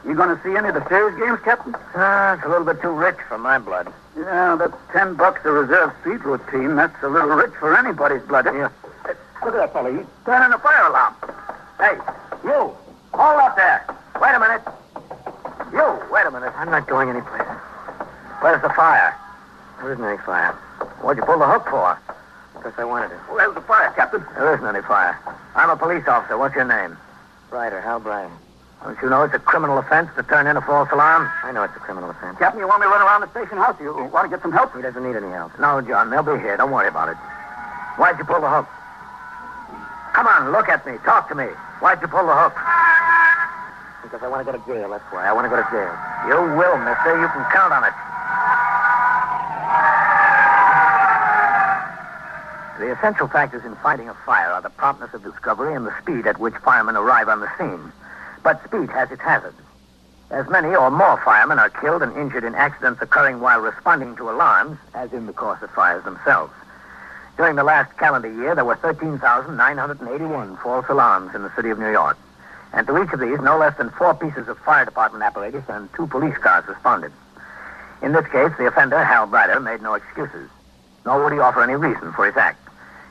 You going to see any of the series games, Captain? It's a little bit too rich for my blood. Yeah, that's $10 a reserve seat routine. That's a little rich for anybody's blood. Yeah. Look at that fellow. He's turning a fire alarm. Hey, you. Hold up there. Wait a minute. You, wait a minute. I'm not going anyplace. Where's the fire? There isn't any fire. What'd you pull the hook for? Because I wanted it. Where's the fire, Captain? There isn't any fire. I'm a police officer. What's your name? Ryder, Hal Bryan. Don't you know it's a criminal offense to turn in a false alarm? I know it's a criminal offense. Captain, you want me to run around the station house? You want to get some help? He doesn't need any help. No, John, they'll be here. Don't worry about it. Why'd you pull the hook? Come on, look at me. Talk to me. Why'd you pull the hook? Because I want to go to jail, that's why. I want to go to jail. You will, mister. You can count on it. The essential factors in fighting a fire are the promptness of discovery and the speed at which firemen arrive on the scene. But speed has its hazards. As many or more firemen are killed and injured in accidents occurring while responding to alarms as in the course of fires themselves. During the last calendar year, there were 13,981 false alarms in the city of New York. And to each of these, no less than 4 pieces of fire department apparatus and 2 police cars responded. In this case, the offender, Hal Bryan, made no excuses, nor would he offer any reason for his act.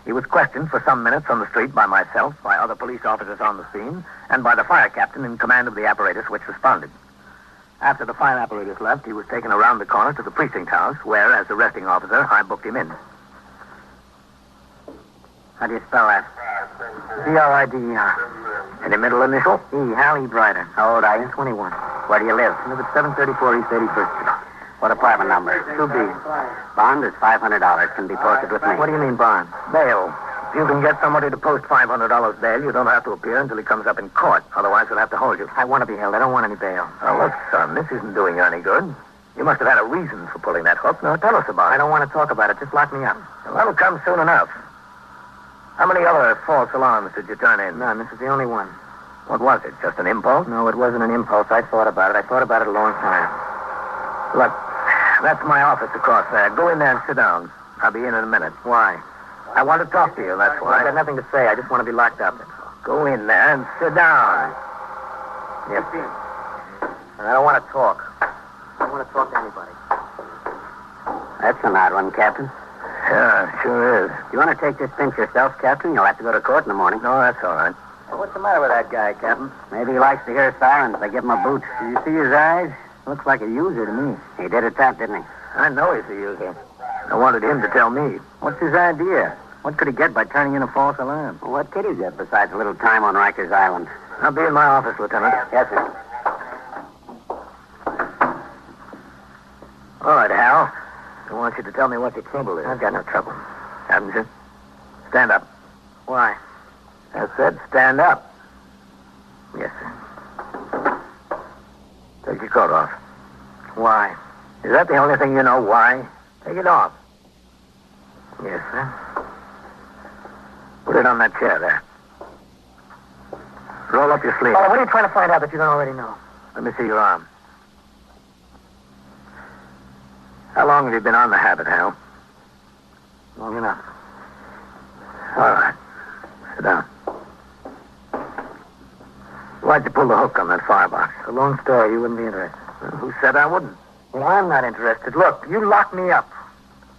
He was questioned for some minutes on the street by myself, by other police officers on the scene, and by the fire captain in command of the apparatus which responded. After the fire apparatus left, he was taken around the corner to the precinct house, where, as arresting officer, I booked him in. How do you spell that? B-R-I-D-E-R. Any middle initial? E. Hal E. Bryan. How old are you? 21. Where do you live? I live at 734 East 81st Street. What apartment number? 2B. Bond is $500. Can be posted with me. What do you mean, bond? Bail. If you can get somebody to post $500 bail, you don't have to appear until he comes up in court. Otherwise, we'll have to hold you. I want to be held. I don't want any bail. Now, look, son, this isn't doing you any good. You must have had a reason for pulling that hook. Now, tell us about it. I don't want to talk about it. Just lock me up. Well, that'll come soon enough. How many other false alarms did you turn in? None. This is the only one. What was it? Just an impulse? No, it wasn't an impulse. I thought about it. I thought about it a long time. Look, that's my office across there. Go in there and sit down. I'll be in a minute. Why? I want to talk to you, that's why. I've got nothing to say. I just want to be locked up. Go in there and sit down. Yes. And I don't want to talk. I don't want to talk to anybody. That's an odd one, Captain. Yeah, sure is. You want to take this pinch yourself, Captain? You'll have to go to court in the morning. No, that's all right. Well, what's the matter with that guy, Captain? Maybe he likes to hear sirens. They give him a boot. Do you see his eyes? Looks like a user to me. He did it that, didn't he? I know he's a user. I wanted him to tell me. What's his idea? What could he get by turning in a false alarm? Well, what could he get besides a little time on Rikers Island? I'll be in my office, Lieutenant. Yes, sir. All right, Hal. I want you to tell me what the trouble is. I've got no trouble. Haven't you? Stand up. Why? I said stand up. Yes, sir. Take your coat off. Why? Is that the only thing you know? Why? Take it off. Yes, sir. Put it on that chair there. Roll up your sleeve. Oh, what are you trying to find out that you don't already know? Let me see your arm. How long have you been on the habit, Hal? Long enough. All right. Sit down. Why'd you pull the hook on that firebox? It's a long story. You wouldn't be interested. Well, who said I wouldn't? Well, I'm not interested. Look, you locked me up.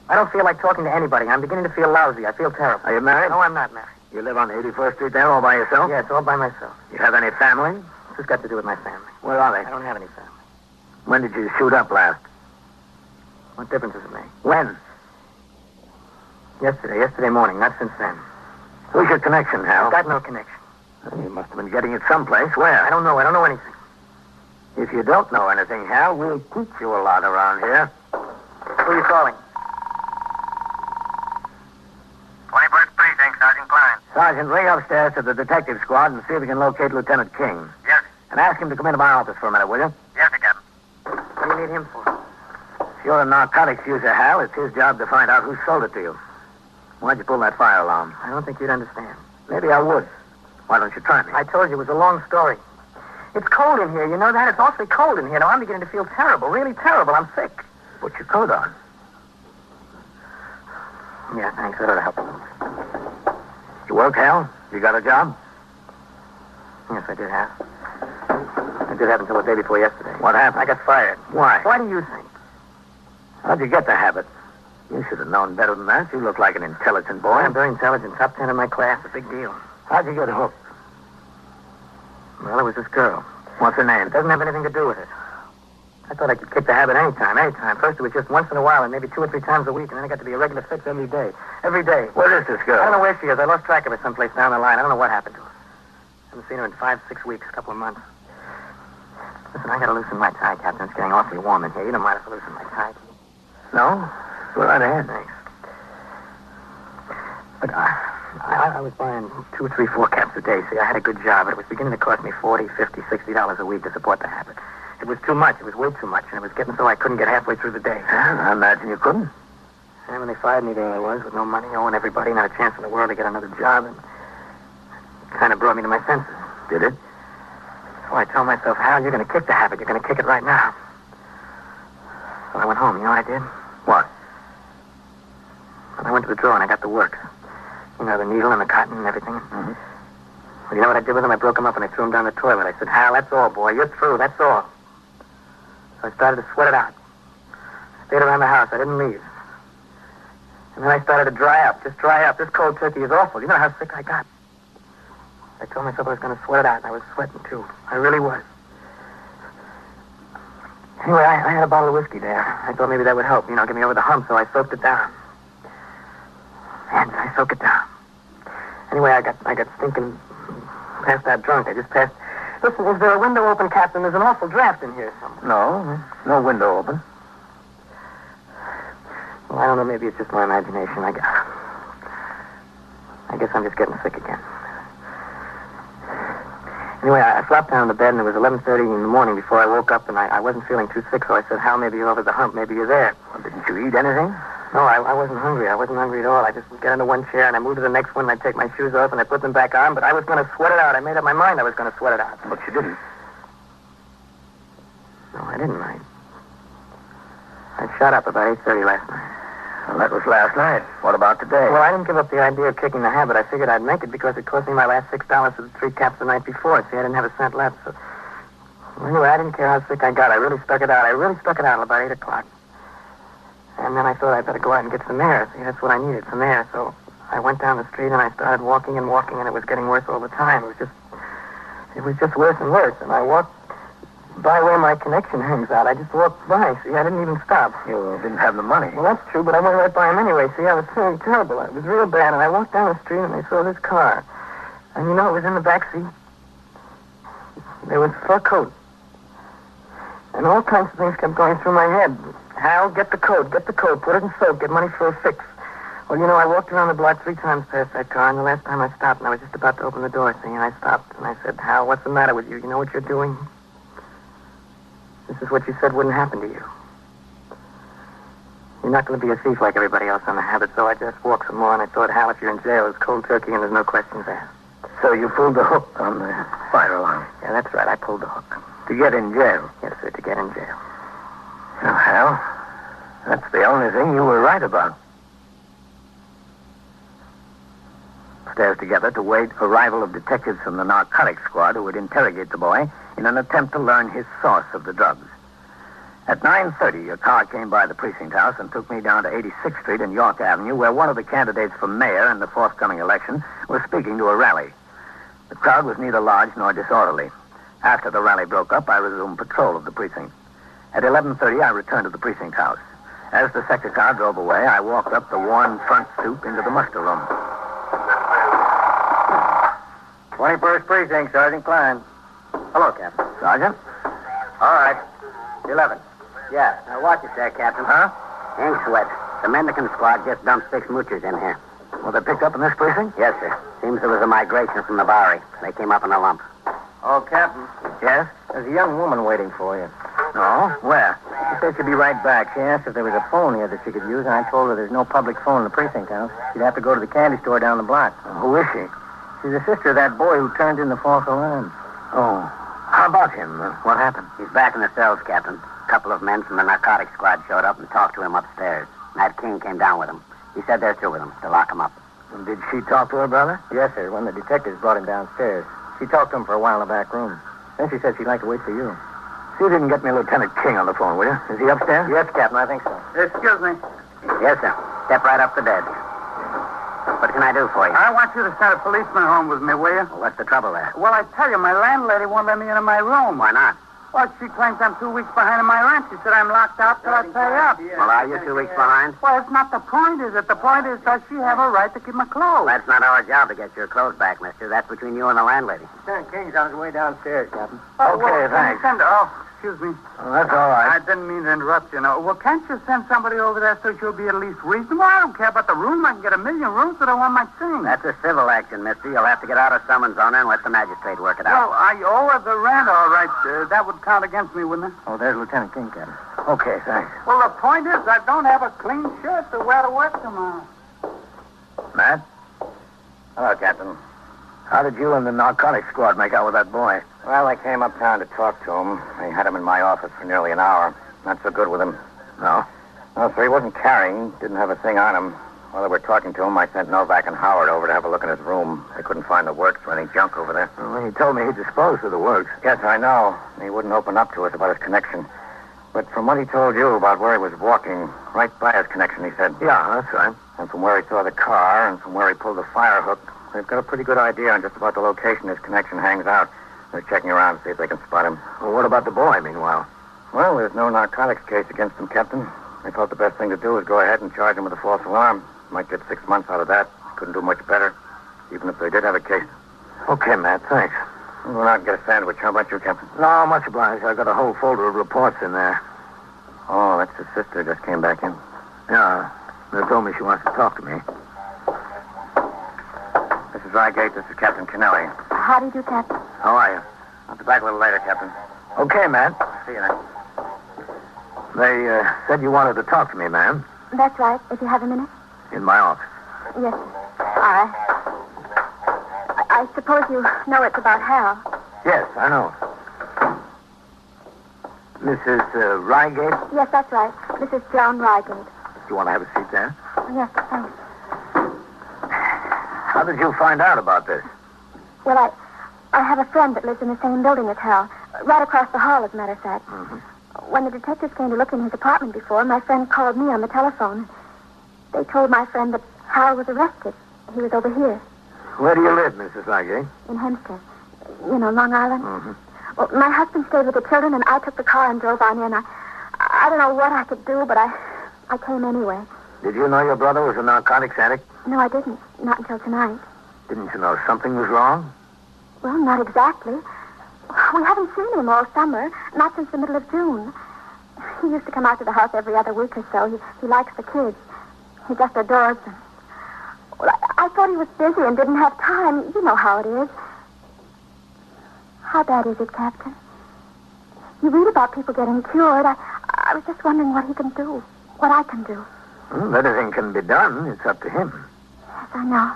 I don't feel like talking to anybody. I'm beginning to feel lousy. I feel terrible. Are you married? No, I'm not married. You live on 81st Street there all by yourself? Yes, all by myself. You have any family? What's this got to do with my family? Where are I they? don't have any family. When did you shoot up last? What difference does it make? When? Yesterday morning, not since then. Who's your connection, Hal? I've got no connection. You must have been getting it someplace. Where? I don't know anything. If you don't know anything, Hal, we'll teach you a lot around here. Who are you calling? 21st Precinct, Sergeant Klein. Sergeant, ring upstairs to the detective squad and see if you can locate Lieutenant King. Yes. And ask him to come into my office for a minute, will you? Yes, sir, Captain. What do you need him for? If you're a narcotics user, Hal, it's his job to find out who sold it to you. Why'd you pull that fire alarm? I don't think you'd understand. Maybe I would. Why don't you try me? I told you it was a long story. It's cold in here, you know that? It's awfully cold in here. Now, I'm beginning to feel terrible, really terrible. I'm sick. Put your coat on. Yeah, thanks. That ought to help a little. You work, Hal? You got a job? Yes, I did have. I did have until the day before yesterday. What happened? I got fired. Why? Why do you think? How'd you get the habit? You should have known better than that. You look like an intelligent boy. I'm very intelligent. Top 10 in my class. A big deal. How'd you get hooked? Well, it was this girl. What's her name? It doesn't have anything to do with it. I thought I could kick the habit anytime. First it was just once in a while and maybe 2 or 3 times a week, and then it got to be a regular fix every day. Every day. Where is this girl? I don't know where she is. I lost track of her someplace down the line. I don't know what happened to her. I haven't seen her in 5, 6 weeks, a couple of months. Listen, I gotta loosen my tie, Captain. It's getting awfully warm in here. You don't mind if I loosen my tie? No? Go right ahead. Thanks. But I was buying 2, 3, 4 caps a day. See, I had a good job, but it was beginning to cost me $40, $50, $60 a week to support the habit. It was too much. It was way too much, and it was getting so I couldn't get halfway through the day. I imagine you couldn't. And when they fired me, there I was with no money, owing everybody, not a chance in the world to get another job, and it kind of brought me to my senses. Did it? So I told myself, Hal, you're going to kick the habit. You're going to kick it right now. So I went home. You know what I did? What? Well, I went to the drawer and I got the works. You know, the needle and the cotton and everything. Mm-hmm. Well, you know what I did with them? I broke them up and I threw them down the toilet. I said, Hal, that's all, boy. You're through. That's all. So I started to sweat it out. I stayed around the house. I didn't leave. And then I started to dry up. Just dry up. This cold turkey is awful. You know how sick I got. I told myself I was going to sweat it out, and I was sweating, too. I really was. Anyway, I had a bottle of whiskey there. I thought maybe that would help, get me over the hump, so I soaked it down. And I soaked it down. Anyway, I got stinking passed out drunk. I just passed... Listen, is there a window open, Captain? There's an awful draft in here somewhere. No window open. Well, I don't know. Maybe it's just my imagination. I guess I'm just getting sick again. Anyway, I flopped down on the bed, and it was 11:30 in the morning before I woke up, and I wasn't feeling too sick, so I said, Hal, maybe you're over the hump. Maybe you're there. Well, didn't you eat anything? No, I wasn't hungry. I wasn't hungry at all. I just would get into one chair, and I moved to the next one, and I'd take my shoes off, and I put them back on, but I was going to sweat it out. I made up my mind I was going to sweat it out. But you didn't. No, I didn't, I shot up about 8:30 last night. Well, that was last night. What about today? Well, I didn't give up the idea of kicking the habit. I figured I'd make it because it cost me my last $6 for the 3 caps the night before. See, I didn't have a cent left, so... Well, anyway, I didn't care how sick I got. I really stuck it out. I really stuck it out until about 8 o'clock. And then I thought I'd better go out and get some air. See, that's what I needed, some air. So I went down the street and I started walking, and it was getting worse all the time. It was just worse and worse. And I walked by where my connection hangs out. I just walked by. See, I didn't even stop. You didn't have the money. Well, that's true, but I went right by him anyway. See, I was feeling terrible. It was real bad. And I walked down the street and I saw this car. And you know, it was in the back seat. There was a fur coat. And all kinds of things kept going through my head. Hal, get the coat, put it in soak, get money for a fix. Well, you know, I walked around the block 3 times past that car, and the last time I stopped, and I was just about to open the door, see, and I stopped, and I said, Hal, what's the matter with you? You know what you're doing? This is what you said wouldn't happen to you. You're not going to be a thief like everybody else on the habit, so I just walked some more, and I thought, Hal, if you're in jail, it's cold turkey, and there's no questions asked. So you pulled the hook on the fire alarm? Yeah, that's right, I pulled the hook. To get in jail? Yes, sir, to get in jail. Well, Hal, that's the only thing you were right about. Stairs together to wait arrival of detectives from the narcotics squad who would interrogate the boy in an attempt to learn his source of the drugs. At 9:30, a car came by the precinct house and took me down to 86th Street and York Avenue, where one of the candidates for mayor in the forthcoming election was speaking to a rally. The crowd was neither large nor disorderly. After the rally broke up, I resumed patrol of the precinct. At 11:30, I returned to the precinct house. As the sector car drove away, I walked up the worn front stoop into the muster room. 21st Precinct, Sergeant Klein. Hello, Captain. Sergeant? All right. 11. Yeah. Now watch it there, Captain. Huh? Ink sweat. The Mendicant squad just dumped 6 moochers in here. Were they picked up in this precinct? Yes, sir. Seems there was a migration from the Bowery. They came up in a lump. Oh, Captain. Yes? There's a young woman waiting for you. No? Where? She said she'd be right back. She asked if there was a phone here that she could use, and I told her there's no public phone in the precinct house. She'd have to go to the candy store down the block. Who is she? She's the sister of that boy who turned in the false alarm. Oh. How about him? What happened? He's back in the cells, Captain. A couple of men from the narcotics squad showed up and talked to him upstairs. Nat King came down with him. He said they're through with him, to lock him up. And did she talk to her brother? Yes, sir, when the detectives brought him downstairs. She talked to him for a while in the back room. Then she said she'd like to wait for you. See if you can get me Lieutenant King on the phone, will you? Is he upstairs? Yes, Captain, I think so. Excuse me. Yes, sir. Step right up to bed. What can I do for you? I want you to send a policeman home with me, will you? Well, what's the trouble there? Well, I tell you, my landlady won't let me into my room. Why not? Well, she claims I'm 2 weeks behind in my rent. She said I'm locked out till I pay up. Well, are you 2 weeks behind? Well, it's not the point, is it? The point is, does she have a right to keep my clothes? That's not our job to get your clothes back, mister. That's between you and the landlady. Lieutenant King's on his way downstairs, Captain. Oh, Okay, well, thanks. Excuse me. Oh, that's all right. I didn't mean to interrupt you. No. Well, can't you send somebody over there so she'll be at least reasonable? I don't care about the room. I can get 1,000,000 rooms, but I want my thing. That's a civil action, mister. You'll have to get out a summons on her and let the magistrate work it out. Well, I owe her the rent, all right. That would count against me, wouldn't it? Oh, there's Lieutenant King, Captain. Okay, thanks. Well, the point is, I don't have a clean shirt to wear to work tomorrow. Matt? Hello, Captain. How did you and the narcotics squad make out with that boy? Well, I came uptown to talk to him. I had him in my office for nearly an hour. Not so good with him. No? No, sir, he wasn't carrying. Didn't have a thing on him. While they were talking to him, I sent Novak and Howard over to have a look in his room. They couldn't find the works or any junk over there. Well, he told me he disposed of the works. Yes, I know. He wouldn't open up to us about his connection. But from what he told you about where he was walking, right by his connection, he said. Yeah, that's right. And from where he saw the car and from where he pulled the fire hook, they've got a pretty good idea on just about the location his connection hangs out. They're checking around to see if they can spot him. Well, what about the boy, meanwhile? Well, there's no narcotics case against him, Captain. They thought the best thing to do was go ahead and charge him with a false alarm. Might get 6 months out of that. Couldn't do much better, even if they did have a case. Okay, Matt, thanks. We'll go out and get a sandwich. How about you, Captain? No, much obliged. I got a whole folder of reports in there. Oh, that's his sister just came back in. Yeah, they told me she wants to talk to me. Mrs. Rygate, this is Captain Kennelly. How do you do, Captain? How are you? I'll be back a little later, Captain. Okay, Matt. See you then. They said you wanted to talk to me, ma'am. That's right. If you have a minute. In my office. Yes, sir. I suppose you know it's about Hal. Yes, I know. Mrs. Rygate? Yes, that's right. Mrs. Joan Rygate. Do you want to have a seat there? Yes, thanks. How did you find out about this? Well, I have a friend that lives in the same building as Hal. Right across the hall, as a matter of fact. Mm-hmm. When the detectives came to look in his apartment before, my friend called me on the telephone. They told my friend that Hal was arrested. He was over here. Where do you live, Mrs. Legge? In Hempstead. You know, Long Island. Mm-hmm. Well, my husband stayed with the children, and I took the car and drove on in. I don't know what I could do, but I came anyway. Did you know your brother was a narcotics addict? No, I didn't. Not until tonight. Didn't you know something was wrong? Well, not exactly. We haven't seen him all summer, not since the middle of June. He used to come out to the house every other week or so. He likes the kids. He just adores them. Well, I thought he was busy and didn't have time. You know how it is. How bad is it, Captain? You read about people getting cured. I was just wondering what he can do. What I can do. Well, anything can be done. It's up to him. Yes, I know.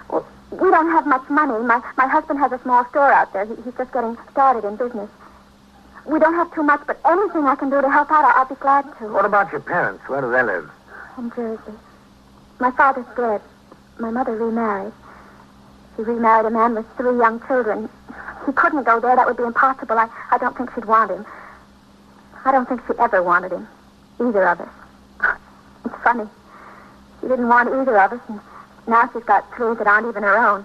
Well, we don't have much money. My husband has a small store out there. He's just getting started in business. We don't have too much, but anything I can do to help out, I'll be glad to. What about your parents? Where do they live? In Jersey. My father's dead. My mother remarried. She remarried a man with 3 young children. He couldn't go there. That would be impossible. I don't think she'd want him. I don't think she ever wanted him. Either of us. It's funny. She didn't want either of us, and now she's got 3 that aren't even her own.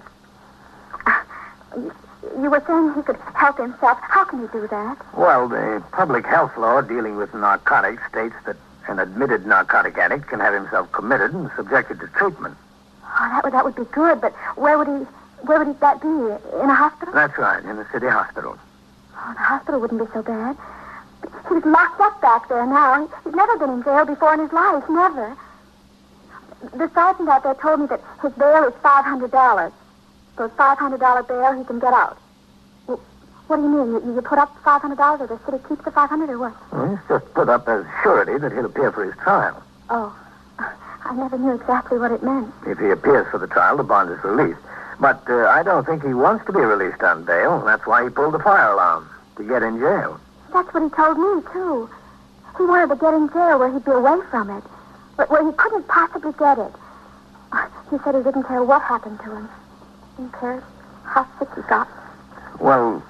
You were saying he could help himself. How can he do that? Well, the public health law dealing with narcotics states that an admitted narcotic addict can have himself committed and subjected to treatment. Oh, that would be good, but where would that be? In a hospital? That's right, in the city hospital. Oh, the hospital wouldn't be so bad. He was locked up back there now. He's never been in jail before in his life. Never. The sergeant out there told me that his bail is $500. For a $500 bail, he can get out. Well, what do you mean? You put up $500 or the city keeps the $500 or what? Well, he's just put up as surety that he'll appear for his trial. Oh. I never knew exactly what it meant. If he appears for the trial, the bond is released. But I don't think he wants to be released on bail. That's why he pulled the fire alarm, to get in jail. That's what he told me, too. He wanted to get in jail where he'd be away from it, but where he couldn't possibly get it. He said he didn't care what happened to him. He didn't care how sick he got. Well,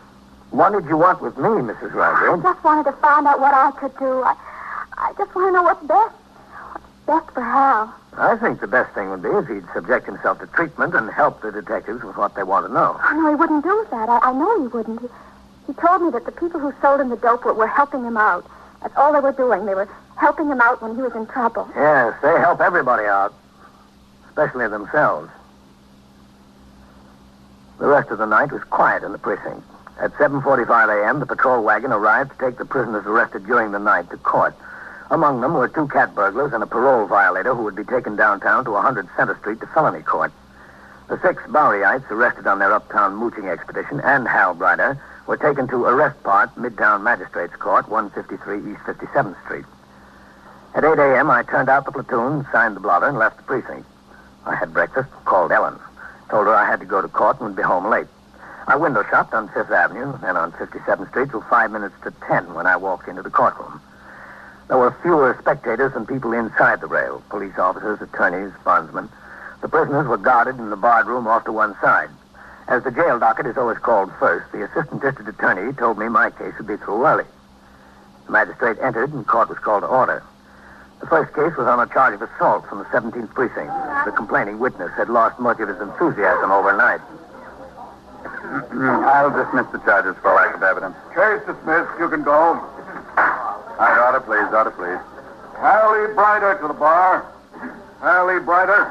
what did you want with me, Mrs. Rogers? I just wanted to find out what I could do. I just want to know what's best. What's best for Hal. I think the best thing would be if he'd subject himself to treatment and help the detectives with what they want to know. Oh, no, he wouldn't do that. I know he wouldn't. He told me that the people who sold him the dope were helping him out. That's all they were doing. They were helping him out when he was in trouble. Yes, they help everybody out, especially themselves. The rest of the night was quiet in the precinct. At 7:45 a.m., the patrol wagon arrived to take the prisoners arrested during the night to court. Among them were 2 cat burglars and a parole violator who would be taken downtown to 100 Center Street to felony court. The 6 Boweryites arrested on their uptown mooching expedition and Hal Brider were taken to Arrest Part, Midtown Magistrates Court, 153 East 57th Street. At 8 a.m., I turned out the platoon, signed the blotter, and left the precinct. I had breakfast, called Ellen. Told her I had to go to court and would be home late. I window shopped on 5th Avenue and on 57th Street till 5 minutes to 10 when I walked into the courtroom. There were fewer spectators than people inside the rail, police officers, attorneys, bondsmen. The prisoners were guarded in the barred room off to one side. As the jail docket is always called first, the assistant district attorney told me my case would be through early. The magistrate entered and court was called to order. The first case was on a charge of assault from the 17th precinct. The complaining witness had lost much of his enthusiasm overnight. I'll dismiss the charges for lack of evidence. Case dismissed. You can go. All right, order, please. Hallie Brider to the bar. Hallie Brider.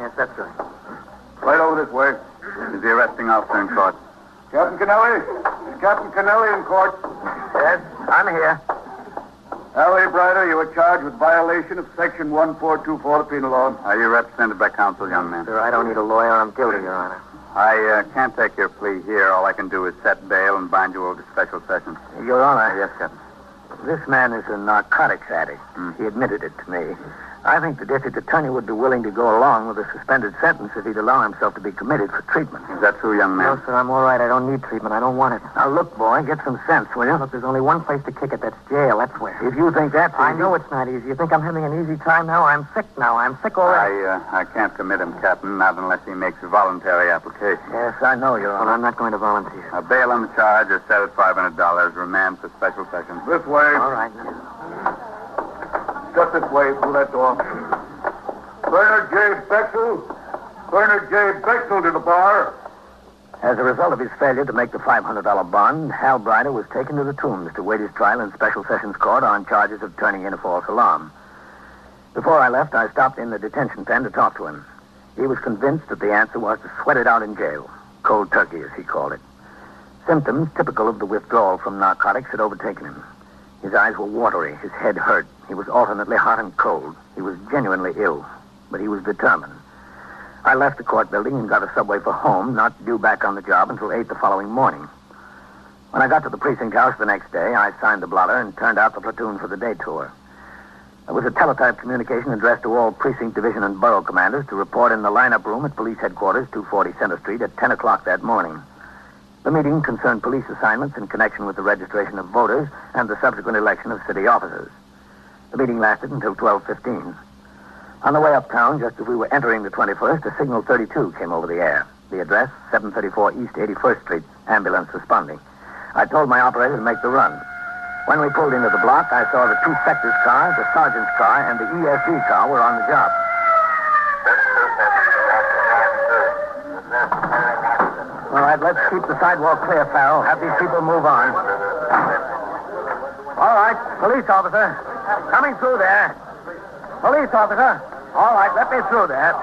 Yes, that's right. Right over this way. Is the arresting officer in court? Captain Kennelly? Is Captain Kennelly in court? Yes, I'm here. Hallie Brider, you are charged with violation of Section 1424 of the Penal Law. Are you represented by counsel, young man? Sir, I don't need a lawyer. I'm guilty, Your Honor. I can't take your plea here. All I can do is set bail and bind you over to special sessions. Your Honor. Yes, Captain. This man is a narcotics addict. He admitted it to me. I think the district attorney would be willing to go along with a suspended sentence if he'd allow himself to be committed for treatment. Is that so, young man? No, sir, I'm all right. I don't need treatment. I don't want it. Now, look, boy, get some sense, will you? Look, there's only one place to kick it. That's jail. That's where. If you think that's I easy- know it's not easy. You think I'm having an easy time now? I'm sick now. I'm sick already. I can't commit him, Captain, not unless he makes a voluntary application. Yes, I know, Your Well, Honor. I'm not going to volunteer. Bail on the charge is set at $500. Remand for special sessions. This way. All right. Just this way, through that door. Bernard J. Bexel. Bernard J. Bexel to the bar. As a result of his failure to make the $500 bond, Hal Brider was taken to the Tombs to wait his trial in Special Sessions Court on charges of turning in a false alarm. Before I left, I stopped in the detention pen to talk to him. He was convinced that the answer was to sweat it out in jail. Cold turkey, as he called it. Symptoms typical of the withdrawal from narcotics had overtaken him. His eyes were watery. His head hurt. He was alternately hot and cold. He was genuinely ill, but he was determined. I left the court building and got a subway for home, not due back on the job until 8 the following morning. When I got to the precinct house the next day, I signed the blotter and turned out the platoon for the day tour. There was a teletype communication addressed to all precinct, division, and borough commanders to report in the lineup room at police headquarters, 240 Center Street, at 10 o'clock that morning. The meeting concerned police assignments in connection with the registration of voters and the subsequent election of city officers. The meeting lasted until 12:15. On the way uptown, just as we were entering the 21st, a signal 32 came over the air. The address, 734 East 81st Street, ambulance responding. I told my operator to make the run. When we pulled into the block, I saw the two Spectre's car, the sergeant's car, and the ESD car were on the job. All right, let's keep the sidewalk clear, Farrell. Have these people move on. All right, police officer. Coming through there. Police officer. All right, let me through there.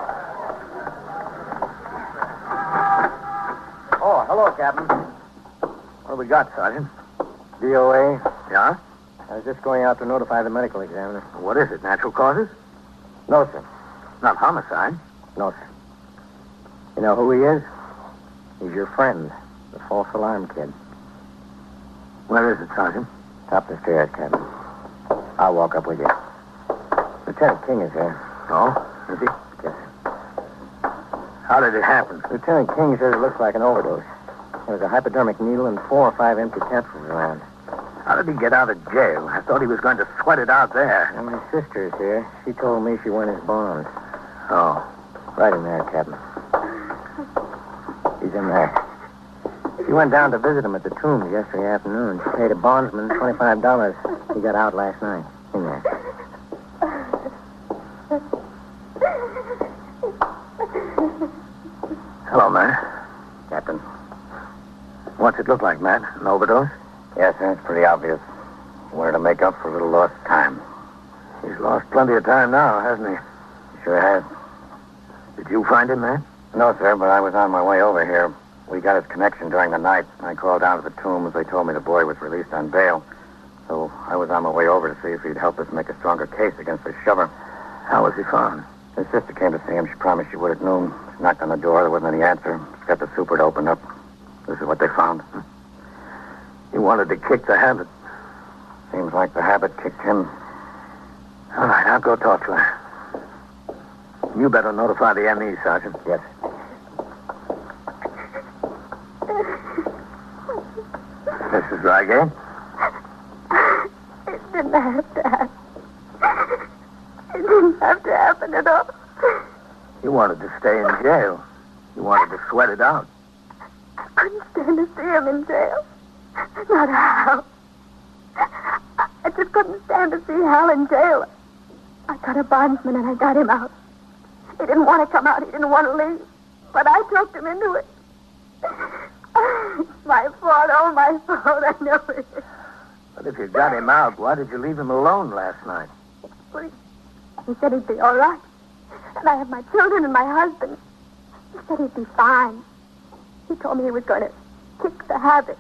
Oh, hello, Captain. What have we got, Sergeant? DOA. Yeah? I was just going out to notify the medical examiner. What is it, natural causes? No, sir. Not homicide. No, sir. You know who he is? He's your friend, the false alarm kid. Where is it, Sergeant? Top of the stairs, Captain. I'll walk up with you. Lieutenant King is here. Oh? Is he? Yes, sir. How did it happen? Lieutenant King says it looks like an overdose. There was a hypodermic needle and 4 or 5 empty capsules around. How did he get out of jail? I thought he was going to sweat it out there. And my sister's here. She told me she won his bonds. Oh. Right in there, Captain. He's in there. She went down to visit him at the Tombs yesterday afternoon. She paid a bondsman $25. He got out last night. In there. Hello, Matt. Captain. What's it look like, Matt? An overdose? Yes, sir. It's pretty obvious. He wanted to make up for a little lost time. He's lost plenty of time now, hasn't he? He sure has. Did you find him, Matt? No, sir, but I was on my way over here. We got his connection during the night. I called down to the Tombs. They told me the boy was released on bail. So I was on my way over to see if he'd help us make a stronger case against the shover. How was he found? His sister came to see him. She promised she would at noon. She knocked on the door. There wasn't any answer. She got the super to open up. This is what they found. He wanted to kick the habit. Seems like the habit kicked him. All right, I'll go talk to her. You better notify the ME, Sergeant. Yes. Mrs. Rygate? It didn't have to happen. It didn't have to happen at all. You wanted to stay in jail. You wanted to sweat it out. I couldn't stand to see him in jail. Not Hal. I just couldn't stand to see Hal in jail. I got a bondsman and I got him out. He didn't want to come out. He didn't want to leave. But I talked him into it. My fault. Oh, my fault. I know it. But if you got him out, why did you leave him alone last night? Well, he said he'd be all right. And I have my children and my husband. He said he'd be fine. He told me he was going to kick the habit.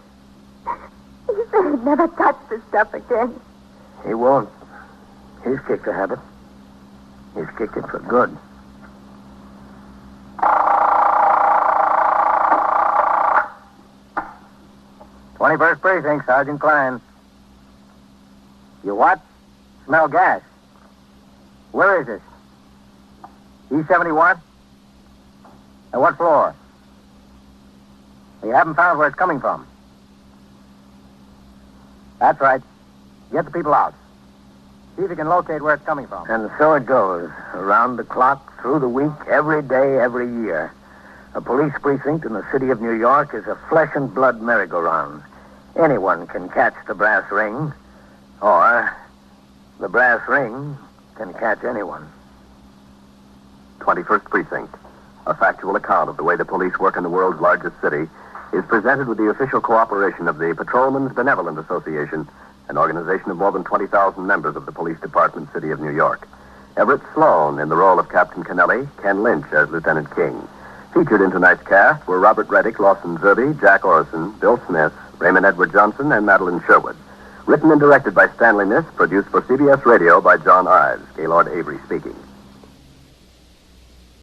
He said he'd never touch this stuff again. He won't. He's kicked the habit. He's kicked it for good. '21st Precinct, Sergeant Klein. You what? Smell gas. Where is this? E70 what? At what floor? You haven't found where it's coming from. That's right. Get the people out. See if you can locate where it's coming from. And so it goes. Around the clock, through the week, every day, every year. A police precinct in the city of New York is a flesh and blood merry-go-round. Anyone can catch the brass ring, or the brass ring can catch anyone. 21st Precinct, a factual account of the way the police work in the world's largest city, is presented with the official cooperation of the Patrolmen's Benevolent Association, an organization of more than 20,000 members of the Police Department, City of New York. Everett Sloan in the role of Captain Kennelly, Ken Lynch as Lieutenant King. Featured in tonight's cast were Robert Reddick, Lawson Zerby, Jack Orson, Bill Smith, Raymond Edward Johnson, and Madeline Sherwood. Written and directed by Stanley Niss, produced for CBS Radio by John Ives. Gaylord Avery speaking.